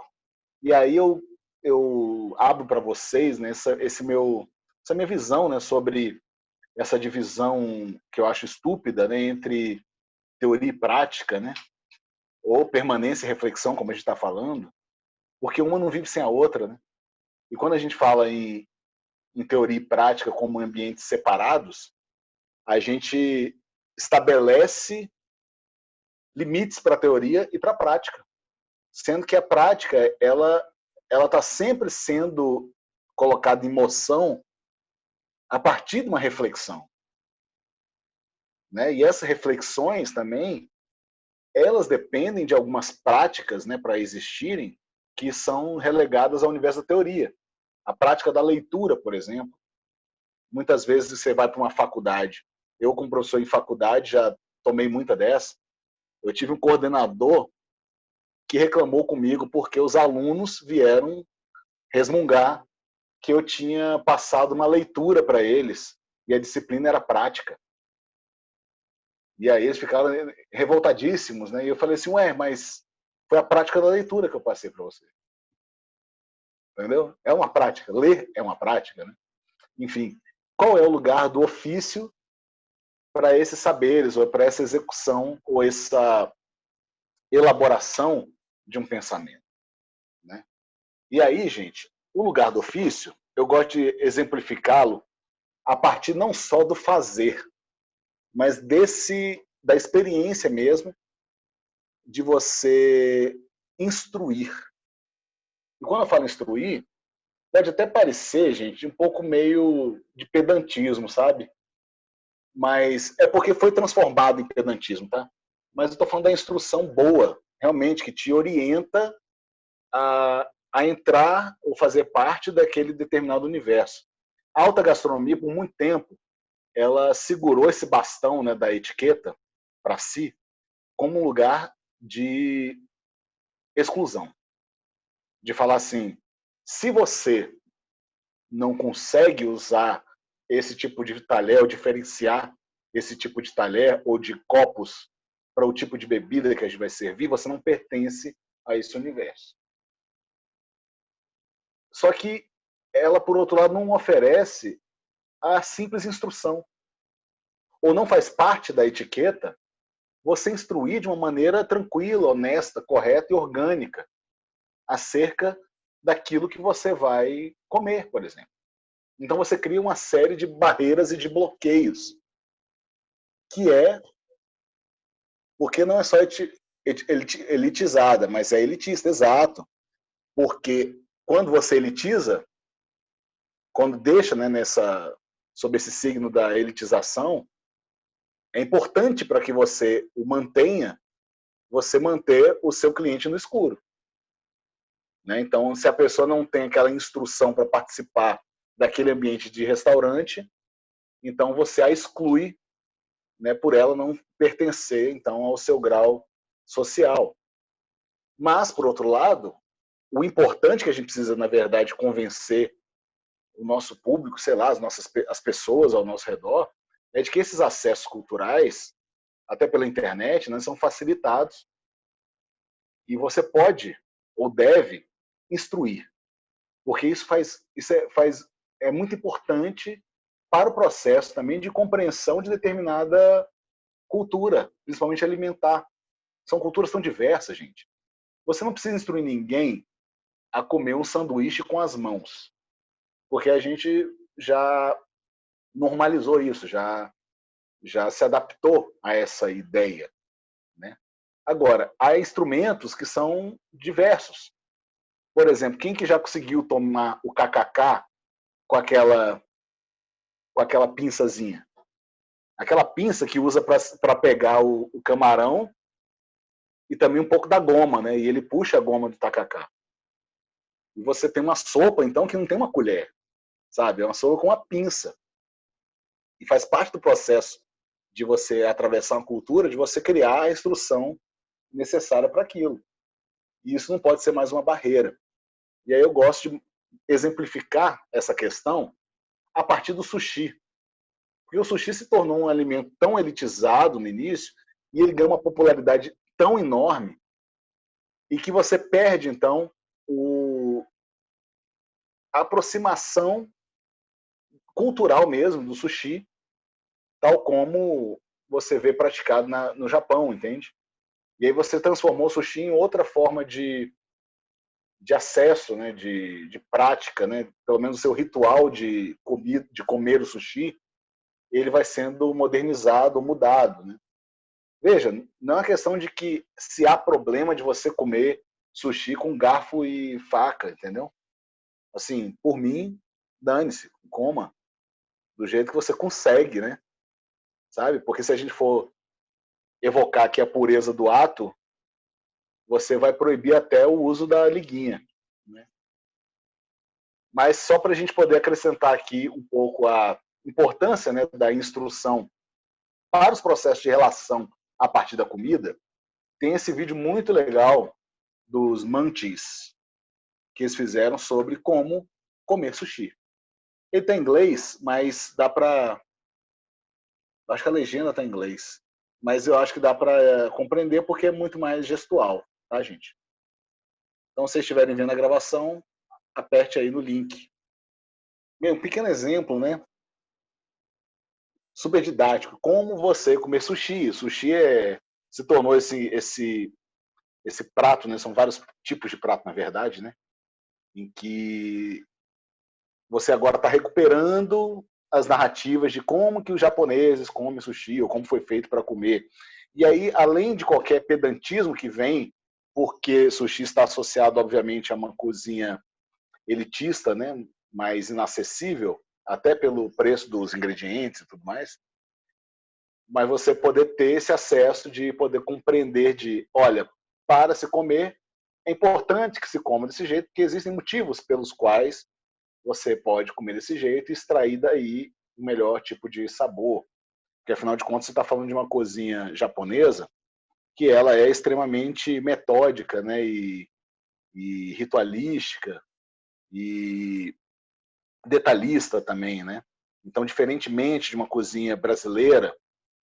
E aí eu abro para vocês, né, essa minha visão, né, sobre essa divisão que eu acho estúpida, né, entre teoria e prática, né, ou permanência e reflexão, como a gente está falando, porque uma não vive sem a outra, né? E quando a gente fala em teoria e prática como ambientes separados, a gente estabelece limites para a teoria e para a prática, sendo que a prática ela está sempre sendo colocada em moção a partir de uma reflexão, né? E essas reflexões também elas dependem de algumas práticas, né, para existirem, que são relegadas ao universo da teoria. A prática da leitura, por exemplo. Muitas vezes você vai para uma faculdade. Eu, como professor em faculdade, já tomei muita dessa. Eu tive um coordenador que reclamou comigo porque os alunos vieram resmungar que eu tinha passado uma leitura para eles e a disciplina era prática. E aí eles ficaram revoltadíssimos, né? E eu falei assim, mas foi a prática da leitura que eu passei para você. Entendeu? É uma prática. Ler é uma prática, né? Enfim, qual é o lugar do ofício para esses saberes, ou para essa execução, ou essa elaboração de um pensamento, né? E aí, gente, o lugar do ofício, eu gosto de exemplificá-lo a partir não só do fazer, mas da experiência mesmo de você instruir. E quando eu falo instruir, pode até parecer, gente, um pouco meio de pedantismo, sabe? Mas é porque foi transformado em pedantismo, tá? Mas eu estou falando da instrução boa, realmente, que te orienta a entrar ou fazer parte daquele determinado universo. A alta gastronomia, por muito tempo, ela segurou esse bastão, né, da etiqueta para si como um lugar de exclusão. De falar assim, se você não consegue usar esse tipo de talher, ou diferenciar esse tipo de talher ou de copos para o tipo de bebida que a gente vai servir, você não pertence a esse universo. Só que ela, por outro lado, não oferece a simples instrução. Ou não faz parte da etiqueta você instruir de uma maneira tranquila, honesta, correta e orgânica acerca daquilo que você vai comer, por exemplo. Então você cria uma série de barreiras e de bloqueios, que é porque não é só elitizada, mas é elitista, exato. Porque quando você elitiza, quando deixa, né, sob esse signo da elitização, é importante para que você o mantenha, você manter o seu cliente no escuro. Né? Então, se a pessoa não tem aquela instrução para participar daquele ambiente de restaurante, então você a exclui, né, por ela não pertencer então ao seu grau social. Mas, por outro lado, o importante que a gente precisa, na verdade, convencer o nosso público, sei lá, as pessoas ao nosso redor, é de que esses acessos culturais, até pela internet, né, são facilitados. E você pode ou deve instruir, porque isso é muito importante para o processo também de compreensão de determinada cultura, principalmente alimentar. São culturas tão diversas, gente. Você não precisa instruir ninguém a comer um sanduíche com as mãos, porque a gente já normalizou isso, já se adaptou a essa ideia, né? Agora, há instrumentos que são diversos. Por exemplo, quem que já conseguiu tomar o kkk com aquela pinçazinha? Aquela pinça que usa para pegar o camarão e também um pouco da goma, né? E ele puxa a goma do tacacá. E você tem uma sopa, então, que não tem uma colher, sabe? É uma sopa com uma pinça. E faz parte do processo de você atravessar uma cultura, de você criar a instrução necessária para aquilo. E isso não pode ser mais uma barreira. E aí eu gosto de exemplificar essa questão a partir do sushi. Porque o sushi se tornou um alimento tão elitizado no início e ele ganha uma popularidade tão enorme e que você perde, então, a aproximação cultural mesmo do sushi, tal como você vê praticado no Japão, entende? E aí você transformou o sushi em outra forma de acesso, né, de prática, né? Pelo menos o seu ritual de comer o sushi, ele vai sendo modernizado, mudado, né? Veja, não é uma questão de que se há problema de você comer sushi com garfo e faca, entendeu? Assim, por mim, dane-se, coma do jeito que você consegue, né? Sabe? Porque se a gente for evocar aqui a pureza do ato, você vai proibir até o uso da liguinha, né? Mas só para a gente poder acrescentar aqui um pouco a importância, né, da instrução para os processos de relação a partir da comida, tem esse vídeo muito legal dos Munchies que eles fizeram sobre como comer sushi. Ele está em inglês, mas dá para... Acho que a legenda está em inglês, mas eu acho que dá para compreender porque é muito mais gestual, tá, gente? Então, se vocês estiverem vendo a gravação, aperte aí no link. Bem, um pequeno exemplo, né? Super didático. Como você comer sushi. Sushi se tornou esse prato, né? São vários tipos de prato, na verdade, né? Em que você agora está recuperando as narrativas de como que os japoneses comem sushi ou como foi feito para comer. E aí, além de qualquer pedantismo que vem, porque sushi está associado, obviamente, a uma cozinha elitista, né, mais inacessível, até pelo preço dos ingredientes e tudo mais, mas você poder ter esse acesso de poder compreender de, olha, para se comer, é importante que se coma desse jeito, porque existem motivos pelos quais você pode comer desse jeito e extrair daí o melhor tipo de sabor. Porque, afinal de contas, você está falando de uma cozinha japonesa que ela é extremamente metódica, né, e ritualística e detalhista também, né? Então, diferentemente de uma cozinha brasileira,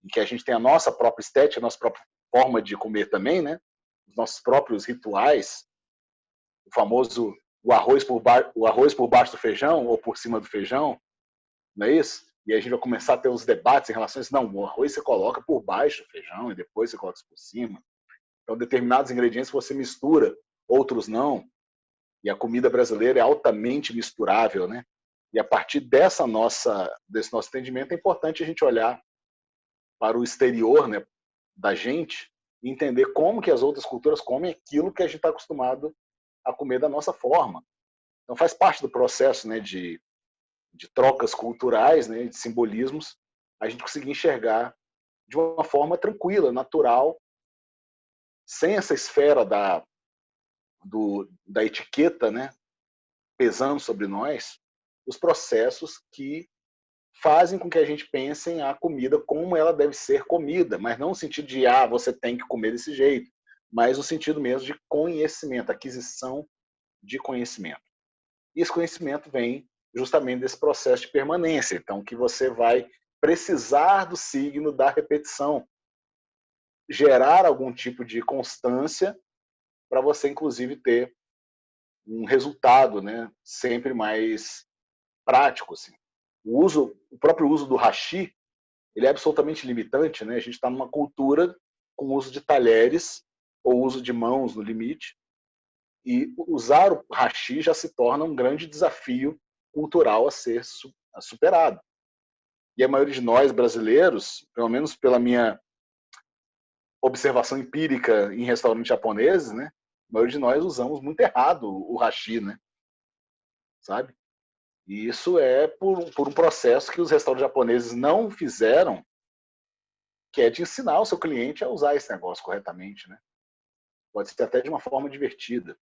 em que a gente tem a nossa própria estética, a nossa própria forma de comer também, né? Os nossos próprios rituais, o famoso o arroz por baixo do feijão ou por cima do feijão, não é isso? E a gente vai começar a ter os debates em relação a isso. Não, o arroz você coloca por baixo do feijão e depois você coloca isso por cima. Então, determinados ingredientes você mistura, outros não. E a comida brasileira é altamente misturável, né? E a partir desse nosso entendimento, é importante a gente olhar para o exterior, né, da gente e entender como que as outras culturas comem aquilo que a gente está acostumado a comer da nossa forma. Então, faz parte do processo, né, de trocas culturais, né, de simbolismos, a gente conseguir enxergar de uma forma tranquila, natural, sem essa esfera da etiqueta, né, pesando sobre nós, os processos que fazem com que a gente pense em a comida como ela deve ser comida, mas não no sentido de você tem que comer desse jeito, mas no sentido mesmo de conhecimento, aquisição de conhecimento. E esse conhecimento vem justamente desse processo de permanência, então que você vai precisar do signo da repetição, gerar algum tipo de constância para você, inclusive, ter um resultado, né, sempre mais prático. Assim. O próprio uso do hashi, ele é absolutamente limitante. Né? A gente está numa cultura com uso de talheres ou uso de mãos no limite, e usar o hashi já se torna um grande desafio cultural a ser superado. E a maioria de nós brasileiros, pelo menos pela minha observação empírica em restaurantes japoneses, né, a maioria de nós usamos muito errado o hashi, né? Sabe? E isso é por um processo que os restaurantes japoneses não fizeram, que é de ensinar o seu cliente a usar esse negócio corretamente, né? Pode ser até de uma forma divertida.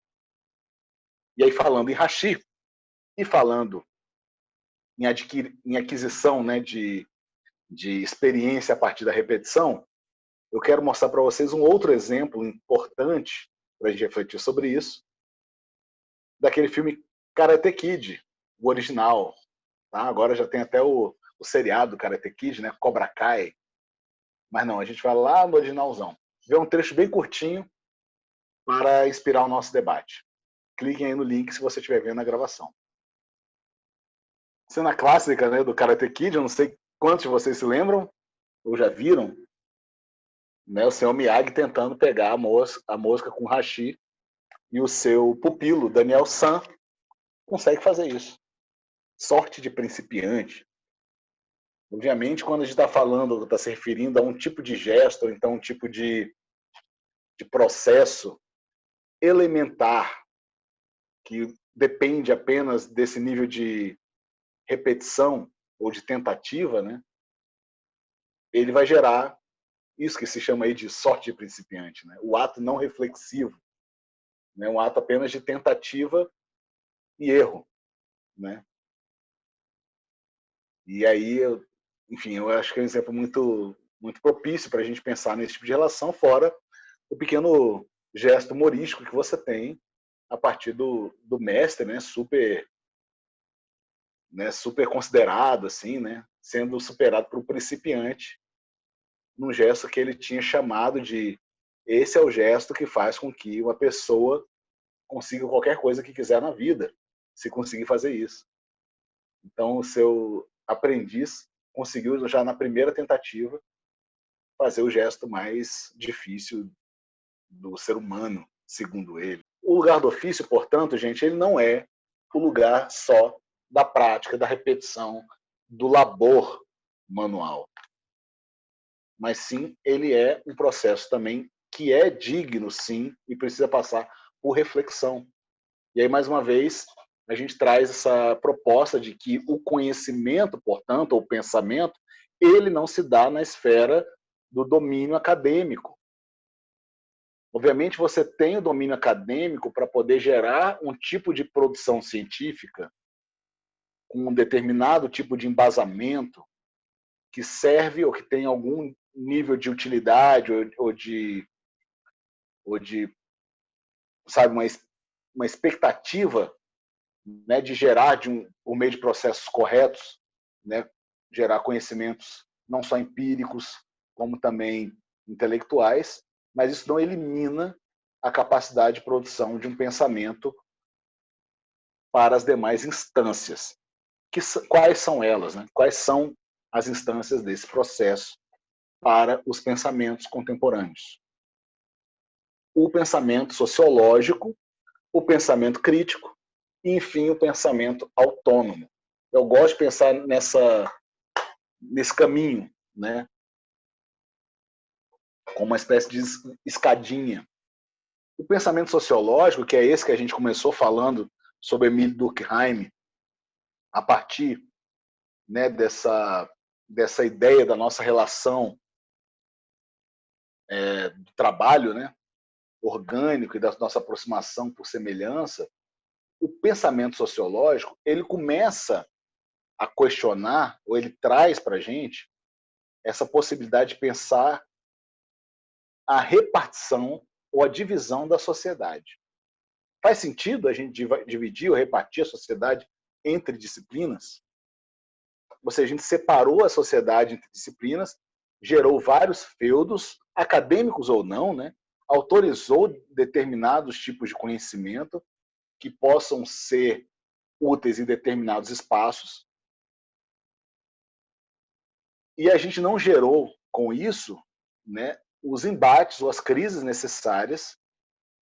E aí, falando em hashi e falando em aquisição, né, de experiência a partir da repetição, eu quero mostrar para vocês um outro exemplo importante para a gente refletir sobre isso, daquele filme Karate Kid, o original. Tá? Agora já tem até o seriado Karate Kid, né? Cobra Kai. Mas não, a gente vai lá no originalzão. Vê um trecho bem curtinho para inspirar o nosso debate. Cliquem aí no link se você estiver vendo a gravação. Cena clássica, né, do Karate Kid, eu não sei quantos de vocês se lembram ou já viram, né, o senhor Miyagi tentando pegar a mosca com hashi, e o seu pupilo, Daniel San, consegue fazer isso. Sorte de principiante. Obviamente, quando a gente está falando, está se referindo a um tipo de gesto, ou então um tipo de processo elementar, que depende apenas desse nível de repetição ou de tentativa, né? Ele vai gerar isso que se chama aí de sorte de principiante, né? O ato não reflexivo, né? Um ato apenas de tentativa e erro, né? E aí, enfim, eu acho que é um exemplo muito, muito propício para a gente pensar nesse tipo de relação, fora o pequeno gesto humorístico que você tem a partir do mestre, né, super considerado, assim, né, sendo superado por um principiante num gesto que ele tinha chamado de esse é o gesto que faz com que uma pessoa consiga qualquer coisa que quiser na vida, se conseguir fazer isso. Então, o seu aprendiz conseguiu, já na primeira tentativa, fazer o gesto mais difícil do ser humano, segundo ele. O lugar do ofício, portanto, gente, ele não é o lugar só da prática, da repetição, do labor manual. Mas sim, ele é um processo também que é digno, sim, e precisa passar por reflexão. E aí, mais uma vez, a gente traz essa proposta de que o conhecimento, portanto, ou o pensamento, ele não se dá na esfera do domínio acadêmico. Obviamente, você tem o domínio acadêmico para poder gerar um tipo de produção científica com um determinado tipo de embasamento que serve ou que tem algum nível de utilidade ou de sabe, uma expectativa, né, de gerar por meio de processos corretos, né, gerar conhecimentos não só empíricos, como também intelectuais, mas isso não elimina a capacidade de produção de um pensamento para as demais instâncias. Quais são elas, né? Quais são as instâncias desse processo para os pensamentos contemporâneos? O pensamento sociológico, o pensamento crítico e, enfim, o pensamento autônomo. Eu gosto de pensar nesse caminho, né? Como uma espécie de escadinha. O pensamento sociológico, que é esse que a gente começou falando sobre Emile Durkheim, a partir, né, dessa ideia da nossa relação do trabalho, né, orgânico e da nossa aproximação por semelhança, o pensamento sociológico ele começa a questionar, ou ele traz para a gente essa possibilidade de pensar a repartição ou a divisão da sociedade. Faz sentido a gente dividir ou repartir a sociedade entre disciplinas? Ou seja, a gente separou a sociedade entre disciplinas, gerou vários feudos, acadêmicos ou não, né? Autorizou determinados tipos de conhecimento que possam ser úteis em determinados espaços. E a gente não gerou, com isso, né, os embates ou as crises necessárias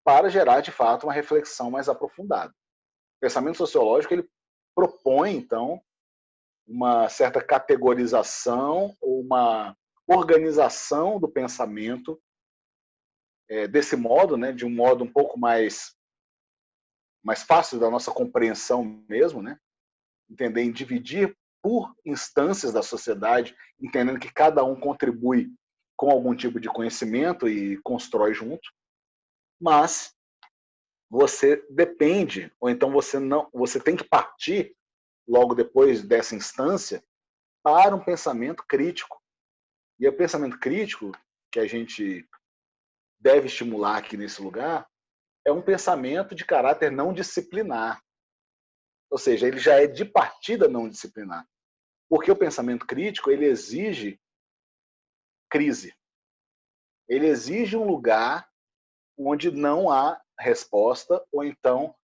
para gerar, de fato, uma reflexão mais aprofundada. O pensamento sociológico ele propõe, então, uma certa categorização ou uma organização do pensamento desse modo, né, de um modo um pouco mais fácil da nossa compreensão mesmo, né? Entender em dividir por instâncias da sociedade, entendendo que cada um contribui com algum tipo de conhecimento e constrói junto, mas você depende, ou então você tem que partir logo depois dessa instância para um pensamento crítico. E o pensamento crítico que a gente deve estimular aqui nesse lugar é um pensamento de caráter não disciplinar. Ou seja, ele já é de partida não disciplinar. Porque o pensamento crítico, ele exige crise. Ele exige um lugar onde não há resposta, ou então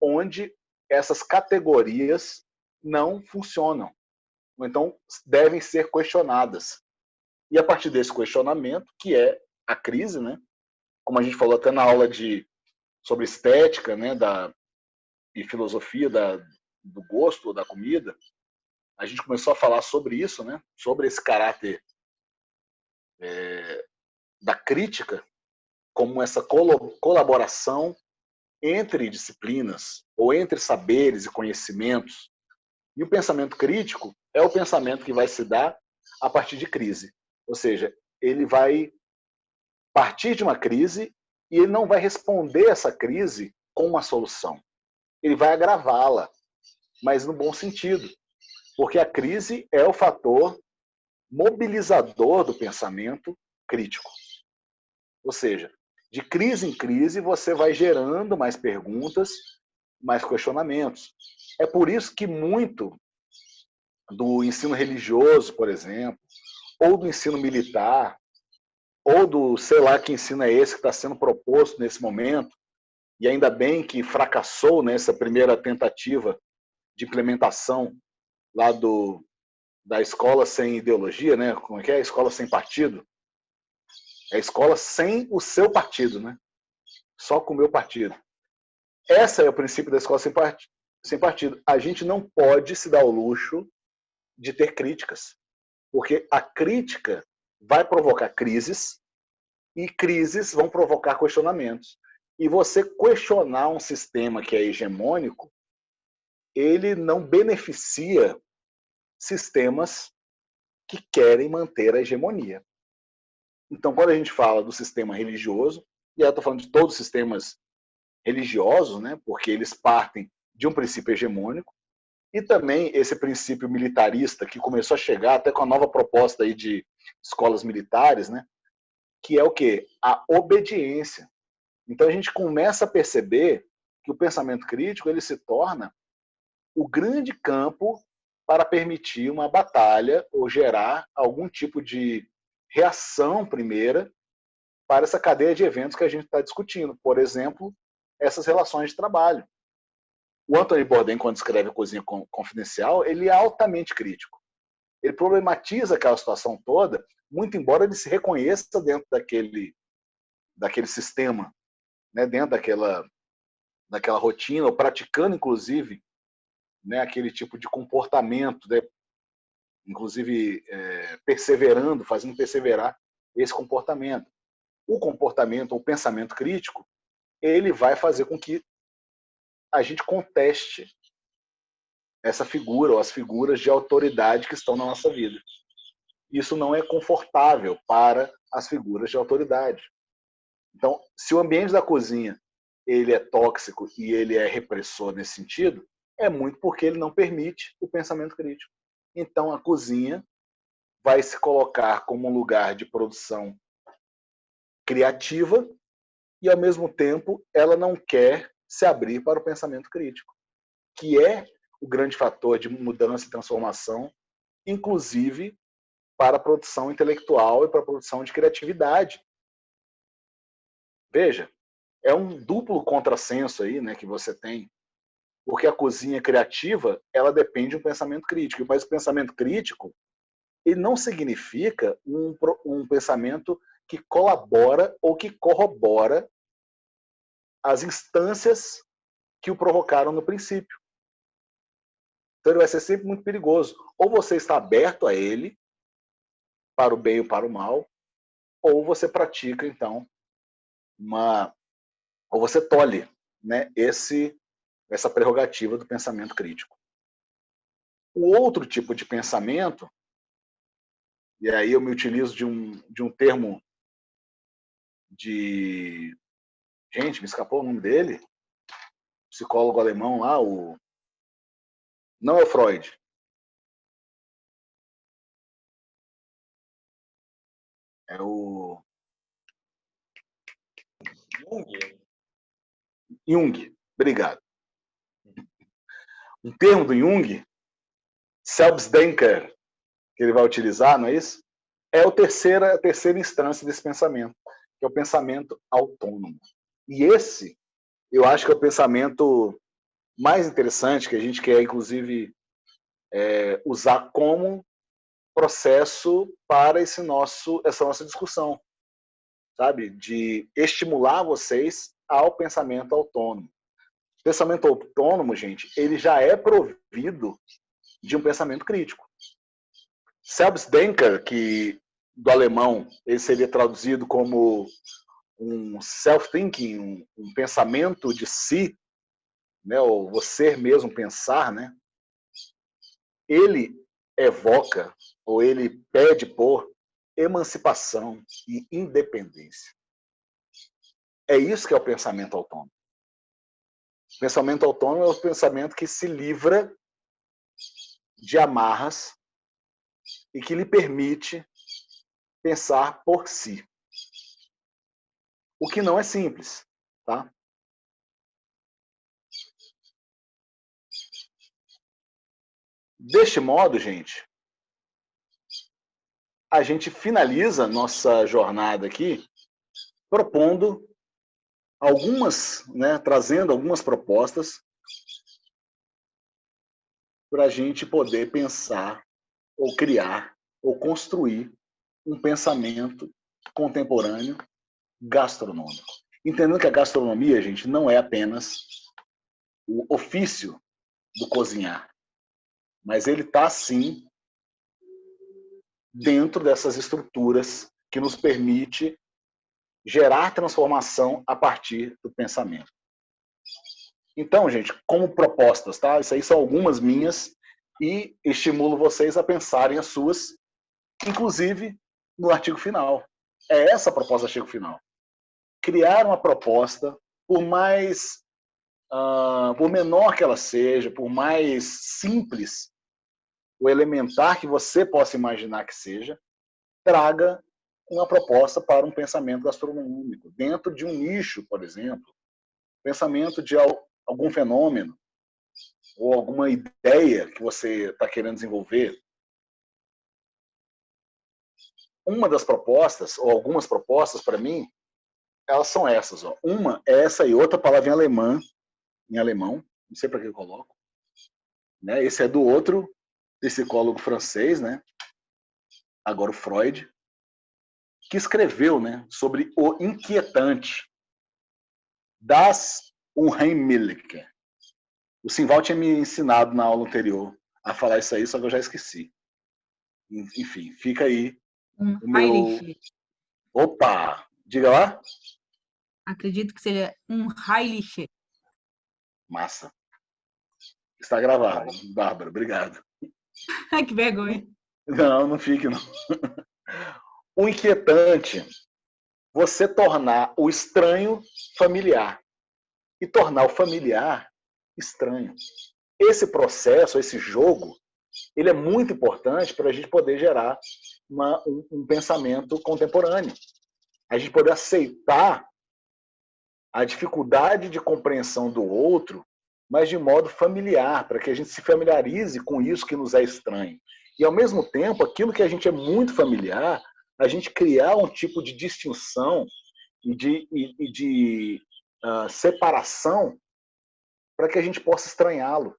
onde essas categorias não funcionam, ou então devem ser questionadas. E a partir desse questionamento, que é a crise, né? Como a gente falou até na aula sobre estética, né, e filosofia do gosto, da comida, a gente começou a falar sobre isso, né, sobre esse caráter da crítica como essa colaboração entre disciplinas ou entre saberes e conhecimentos. E o pensamento crítico é o pensamento que vai se dar a partir de crise. Ou seja, ele vai partir de uma crise e ele não vai responder essa crise com uma solução. Ele vai agravá-la, mas no bom sentido. Porque a crise é o fator mobilizador do pensamento crítico. Ou seja, de crise em crise, você vai gerando mais perguntas, mais questionamentos. É por isso que muito do ensino religioso, por exemplo, ou do ensino militar, ou do, sei lá, que ensino é esse que está sendo proposto nesse momento, e ainda bem que fracassou nessa primeira tentativa de implementação lá da escola sem ideologia, né? Como é que é? Escola sem partido. É a escola sem o seu partido, né? Só com o meu partido. Esse é o princípio da escola sem partido. A gente não pode se dar o luxo de ter críticas, porque a crítica vai provocar crises e crises vão provocar questionamentos. E você questionar um sistema que é hegemônico, ele não beneficia sistemas que querem manter a hegemonia. Então, quando a gente fala do sistema religioso, e eu estou falando de todos os sistemas religiosos, né, porque eles partem de um princípio hegemônico, e também esse princípio militarista que começou a chegar até com a nova proposta aí de escolas militares, né, que é o quê? A obediência. Então a gente começa a perceber que o pensamento crítico ele se torna o grande campo para permitir uma batalha ou gerar algum tipo de reação primeira para essa cadeia de eventos que a gente está discutindo. Por exemplo, essas relações de trabalho. o Anthony Bourdain, quando escreve a Cozinha Confidencial, ele é altamente crítico. Ele problematiza aquela situação toda, muito embora ele se reconheça dentro daquele sistema, né, dentro daquela rotina, ou praticando, inclusive, né, aquele tipo de comportamento, né, inclusive perseverando, fazendo perseverar esse comportamento. O comportamento, o pensamento crítico, ele vai fazer com que a gente conteste essa figura ou as figuras de autoridade que estão na nossa vida. Isso não é confortável para as figuras de autoridade. Então, se o ambiente da cozinha ele é tóxico e ele é repressor nesse sentido, é muito porque ele não permite o pensamento crítico. Então, a cozinha vai se colocar como um lugar de produção criativa e, ao mesmo tempo, ela não quer se abrir para o pensamento crítico, que é o grande fator de mudança e transformação, inclusive para a produção intelectual e para a produção de criatividade. Veja, é um duplo contrassenso aí, né, que você tem, porque a cozinha criativa ela depende de um pensamento crítico, mas o pensamento crítico ele não significa um pensamento que colabora ou que corrobora as instâncias que o provocaram no princípio. Então ele vai ser sempre muito perigoso. Ou você está aberto a ele, para o bem ou para o mal, ou você pratica, então, ou você tolhe, né, essa prerrogativa do pensamento crítico. O outro tipo de pensamento, e aí eu me utilizo de um termo de... Gente, me escapou o nome dele. Psicólogo alemão lá, não é o Freud. É o... Jung. Obrigado. Um termo do Jung, Selbstdenker, que ele vai utilizar, não é isso? É a terceira instância desse pensamento, que é o pensamento autônomo. E esse, eu acho que é o pensamento mais interessante, que a gente quer, inclusive, usar como processo para essa nossa discussão, sabe? De estimular vocês ao pensamento autônomo. O pensamento autônomo, gente, ele já é provido de um pensamento crítico. Selbstdenker, que do alemão ele seria traduzido como um self-thinking, um pensamento de si, né, ou você mesmo pensar, né? Ele evoca, ou ele pede por emancipação e independência. É isso que é o pensamento autônomo. O pensamento autônomo é o pensamento que se livra de amarras e que lhe permite pensar por si. O que não é simples, tá? Deste modo, gente, a gente finaliza nossa jornada aqui propondo algumas, né, trazendo algumas propostas para a gente poder pensar, ou criar, ou construir um pensamento contemporâneo gastronômico. Entendendo que a gastronomia, gente, não é apenas o ofício do cozinhar, mas ele está, sim, dentro dessas estruturas que nos permite gerar transformação a partir do pensamento. Então, gente, como propostas, tá? Isso aí são algumas minhas e estimulo vocês a pensarem as suas, inclusive no artigo final. É essa a proposta do artigo final. Criar uma proposta, por menor que ela seja, por mais simples ou elementar que você possa imaginar que seja, traga uma proposta para um pensamento gastronômico, dentro de um nicho, por exemplo, pensamento de algum fenômeno ou alguma ideia que você está querendo desenvolver. Uma das propostas, ou algumas propostas, para mim, elas são essas. Ó. Uma é essa aí, outra palavra em alemão, não sei para que eu coloco, né? Esse é do outro psicólogo francês, né? Agora o Freud, que escreveu, né, sobre o inquietante das Unheimliche. O Simval tinha me ensinado na aula anterior a falar isso aí, só que eu já esqueci. Enfim, fica aí o meu... Heilige. Opa! Diga lá. Acredito que seja Heilige. Massa. Está gravado. Bárbara, obrigado. Ai, que vergonha. Não, não fique, não. O inquietante, você tornar o estranho familiar e tornar o familiar estranho. Esse processo, esse jogo, ele é muito importante para a gente poder gerar um pensamento contemporâneo. A gente poder aceitar a dificuldade de compreensão do outro, mas de modo familiar, para que a gente se familiarize com isso que nos é estranho. E, ao mesmo tempo, aquilo que a gente é muito familiar, a gente criar um tipo de distinção e de separação para que a gente possa estranhá-lo.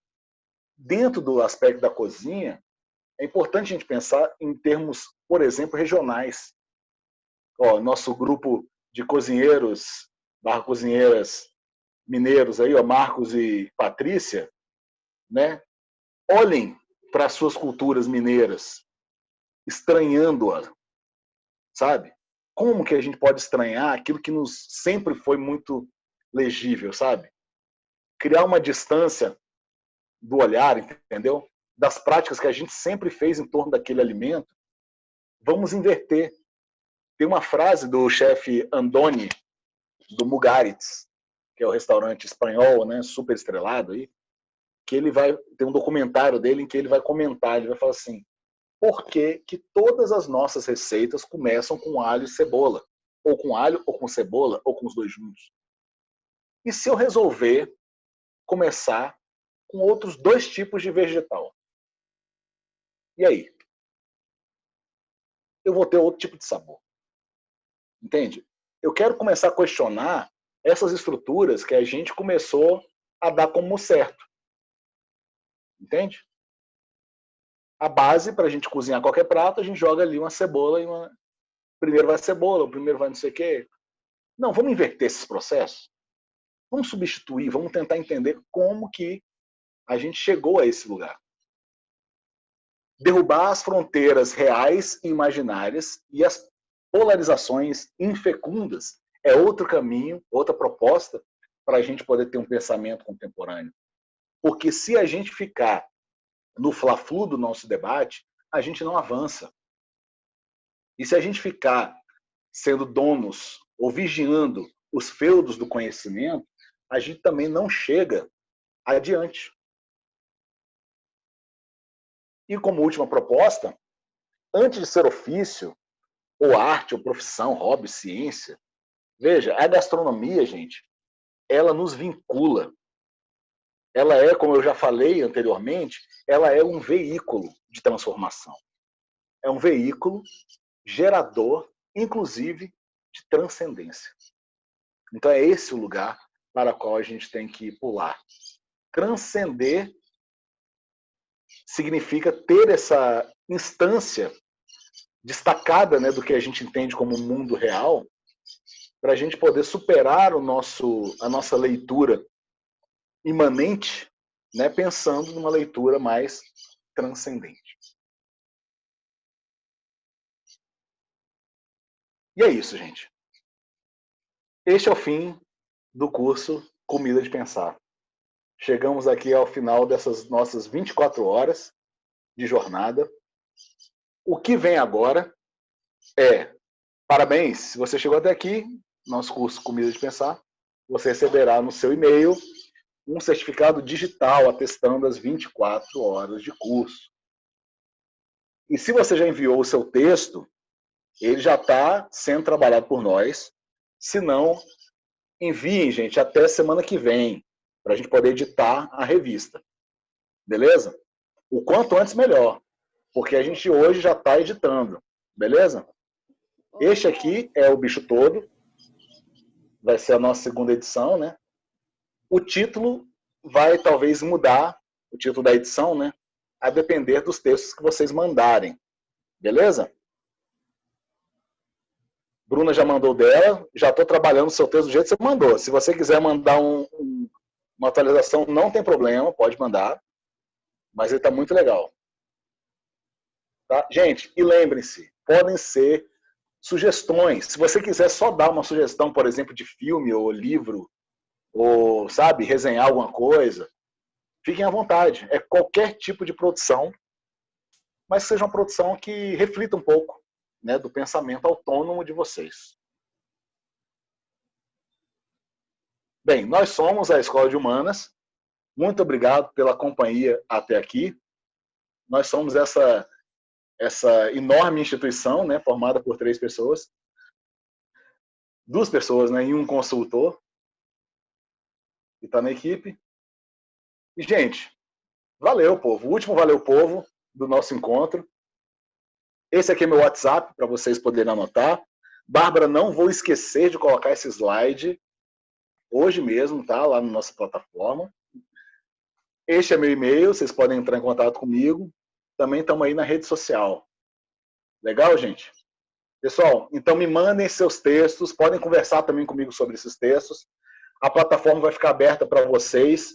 Dentro do aspecto da cozinha, é importante a gente pensar em termos, por exemplo, regionais. Nosso grupo de cozinheiros, cozinheiras mineiros aí, Marcos e Patrícia, né? Olhem para as suas culturas mineiras, estranhando-a, sabe? Como que a gente pode estranhar aquilo que nos sempre foi muito legível, sabe? Criar uma distância do olhar, entendeu? Das práticas que a gente sempre fez em torno daquele alimento, vamos inverter. Tem uma frase do chefe Andoni, do Mugaritz, que é o restaurante espanhol, né, super estrelado aí, que ele vai ter um documentário dele em que ele vai comentar, ele vai falar assim: por que que todas as nossas receitas começam com alho e cebola? Ou com alho, ou com cebola, ou com os dois juntos? E se eu resolver começar com outros dois tipos de vegetal? E aí? Eu vou ter outro tipo de sabor. Entende? Eu quero começar a questionar essas estruturas que a gente começou a dar como certo. Entende? A base para a gente cozinhar qualquer prato, a gente joga ali uma cebola e uma... Primeiro vai a cebola, o primeiro vai não sei o quê. Não, vamos inverter esses processos. Vamos substituir, vamos tentar entender como que a gente chegou a esse lugar. Derrubar as fronteiras reais e imaginárias e as polarizações infecundas é outro caminho, outra proposta para a gente poder ter um pensamento contemporâneo. Porque se a gente ficar no fla-flu do nosso debate, a gente não avança. E se a gente ficar sendo donos ou vigiando os feudos do conhecimento, a gente também não chega adiante. E como última proposta, antes de ser ofício, ou arte, ou profissão, hobby, ciência, veja, a gastronomia, gente, ela nos vincula. Ela é, como eu já falei anteriormente, ela é um veículo de transformação. É um veículo gerador, inclusive, de transcendência. Então é esse o lugar para o qual a gente tem que pular. Transcender significa ter essa instância destacada, né, do que a gente entende como mundo real, para a gente poder superar a nossa leitura imanente, né, pensando numa leitura mais transcendente. E é isso, gente. Este é o fim do curso Comida de Pensar. Chegamos aqui ao final dessas nossas 24 horas de jornada. O que vem agora é, parabéns, se você chegou até aqui, nosso curso Comida de Pensar, você receberá no seu e-mail um certificado digital atestando as 24 horas de curso. E se você já enviou o seu texto, ele já está sendo trabalhado por nós. Se não, enviem, gente, até semana que vem, para a gente poder editar a revista. Beleza? O quanto antes, melhor. Porque a gente hoje já está editando. Beleza? Este aqui é o Bicho Todo. Vai ser a nossa segunda edição, né? O título vai talvez mudar o título da edição, né? A depender dos textos que vocês mandarem. Beleza? Bruna já mandou dela, já estou trabalhando o seu texto do jeito que você mandou. Se você quiser mandar uma atualização, não tem problema, pode mandar. Mas ele está muito legal. Tá? Gente, e lembrem-se, podem ser sugestões. Se você quiser só dar uma sugestão, por exemplo, de filme ou livro, ou, sabe, resenhar alguma coisa, fiquem à vontade. É qualquer tipo de produção, mas seja uma produção que reflita um pouco, né, do pensamento autônomo de vocês. Bem, nós somos a Escola de Humanas. Muito obrigado pela companhia até aqui. Nós somos essa enorme instituição, né, formada por 3 pessoas. 2 pessoas, né, e um consultor que está na equipe. E, gente, valeu, povo. O último valeu, povo, do nosso encontro. Esse aqui é meu WhatsApp, para vocês poderem anotar. Bárbara, não vou esquecer de colocar esse slide hoje mesmo, tá? Lá na nossa plataforma. Este é meu e-mail, vocês podem entrar em contato comigo. Também estamos aí na rede social. Legal, gente? Pessoal, então me mandem seus textos, podem conversar também comigo sobre esses textos. A plataforma vai ficar aberta para vocês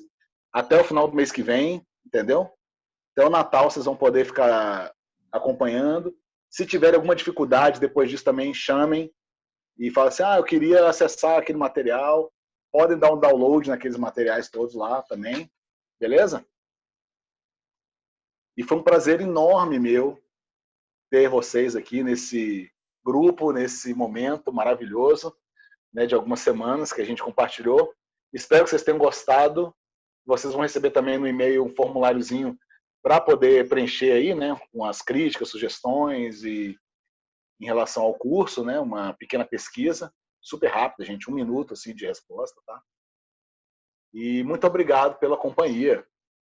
até o final do mês que vem, entendeu? Até o Natal vocês vão poder ficar acompanhando. Se tiver alguma dificuldade, depois disso também chamem e falem assim, eu queria acessar aquele material. Podem dar um download naqueles materiais todos lá também, beleza? E foi um prazer enorme meu ter vocês aqui nesse grupo, nesse momento maravilhoso, né, de algumas semanas que a gente compartilhou. Espero que vocês tenham gostado. Vocês vão receber também no e-mail um formuláriozinho para poder preencher aí, né, com as críticas, sugestões e em relação ao curso, né, uma pequena pesquisa, super rápida, gente, 1 minuto assim de resposta, tá? E muito obrigado pela companhia.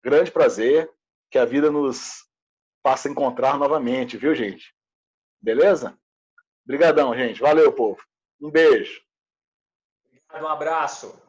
Grande prazer, que a vida nos faça encontrar novamente, viu, gente? Beleza? Obrigadão, gente. Valeu, povo. Um beijo. Um abraço.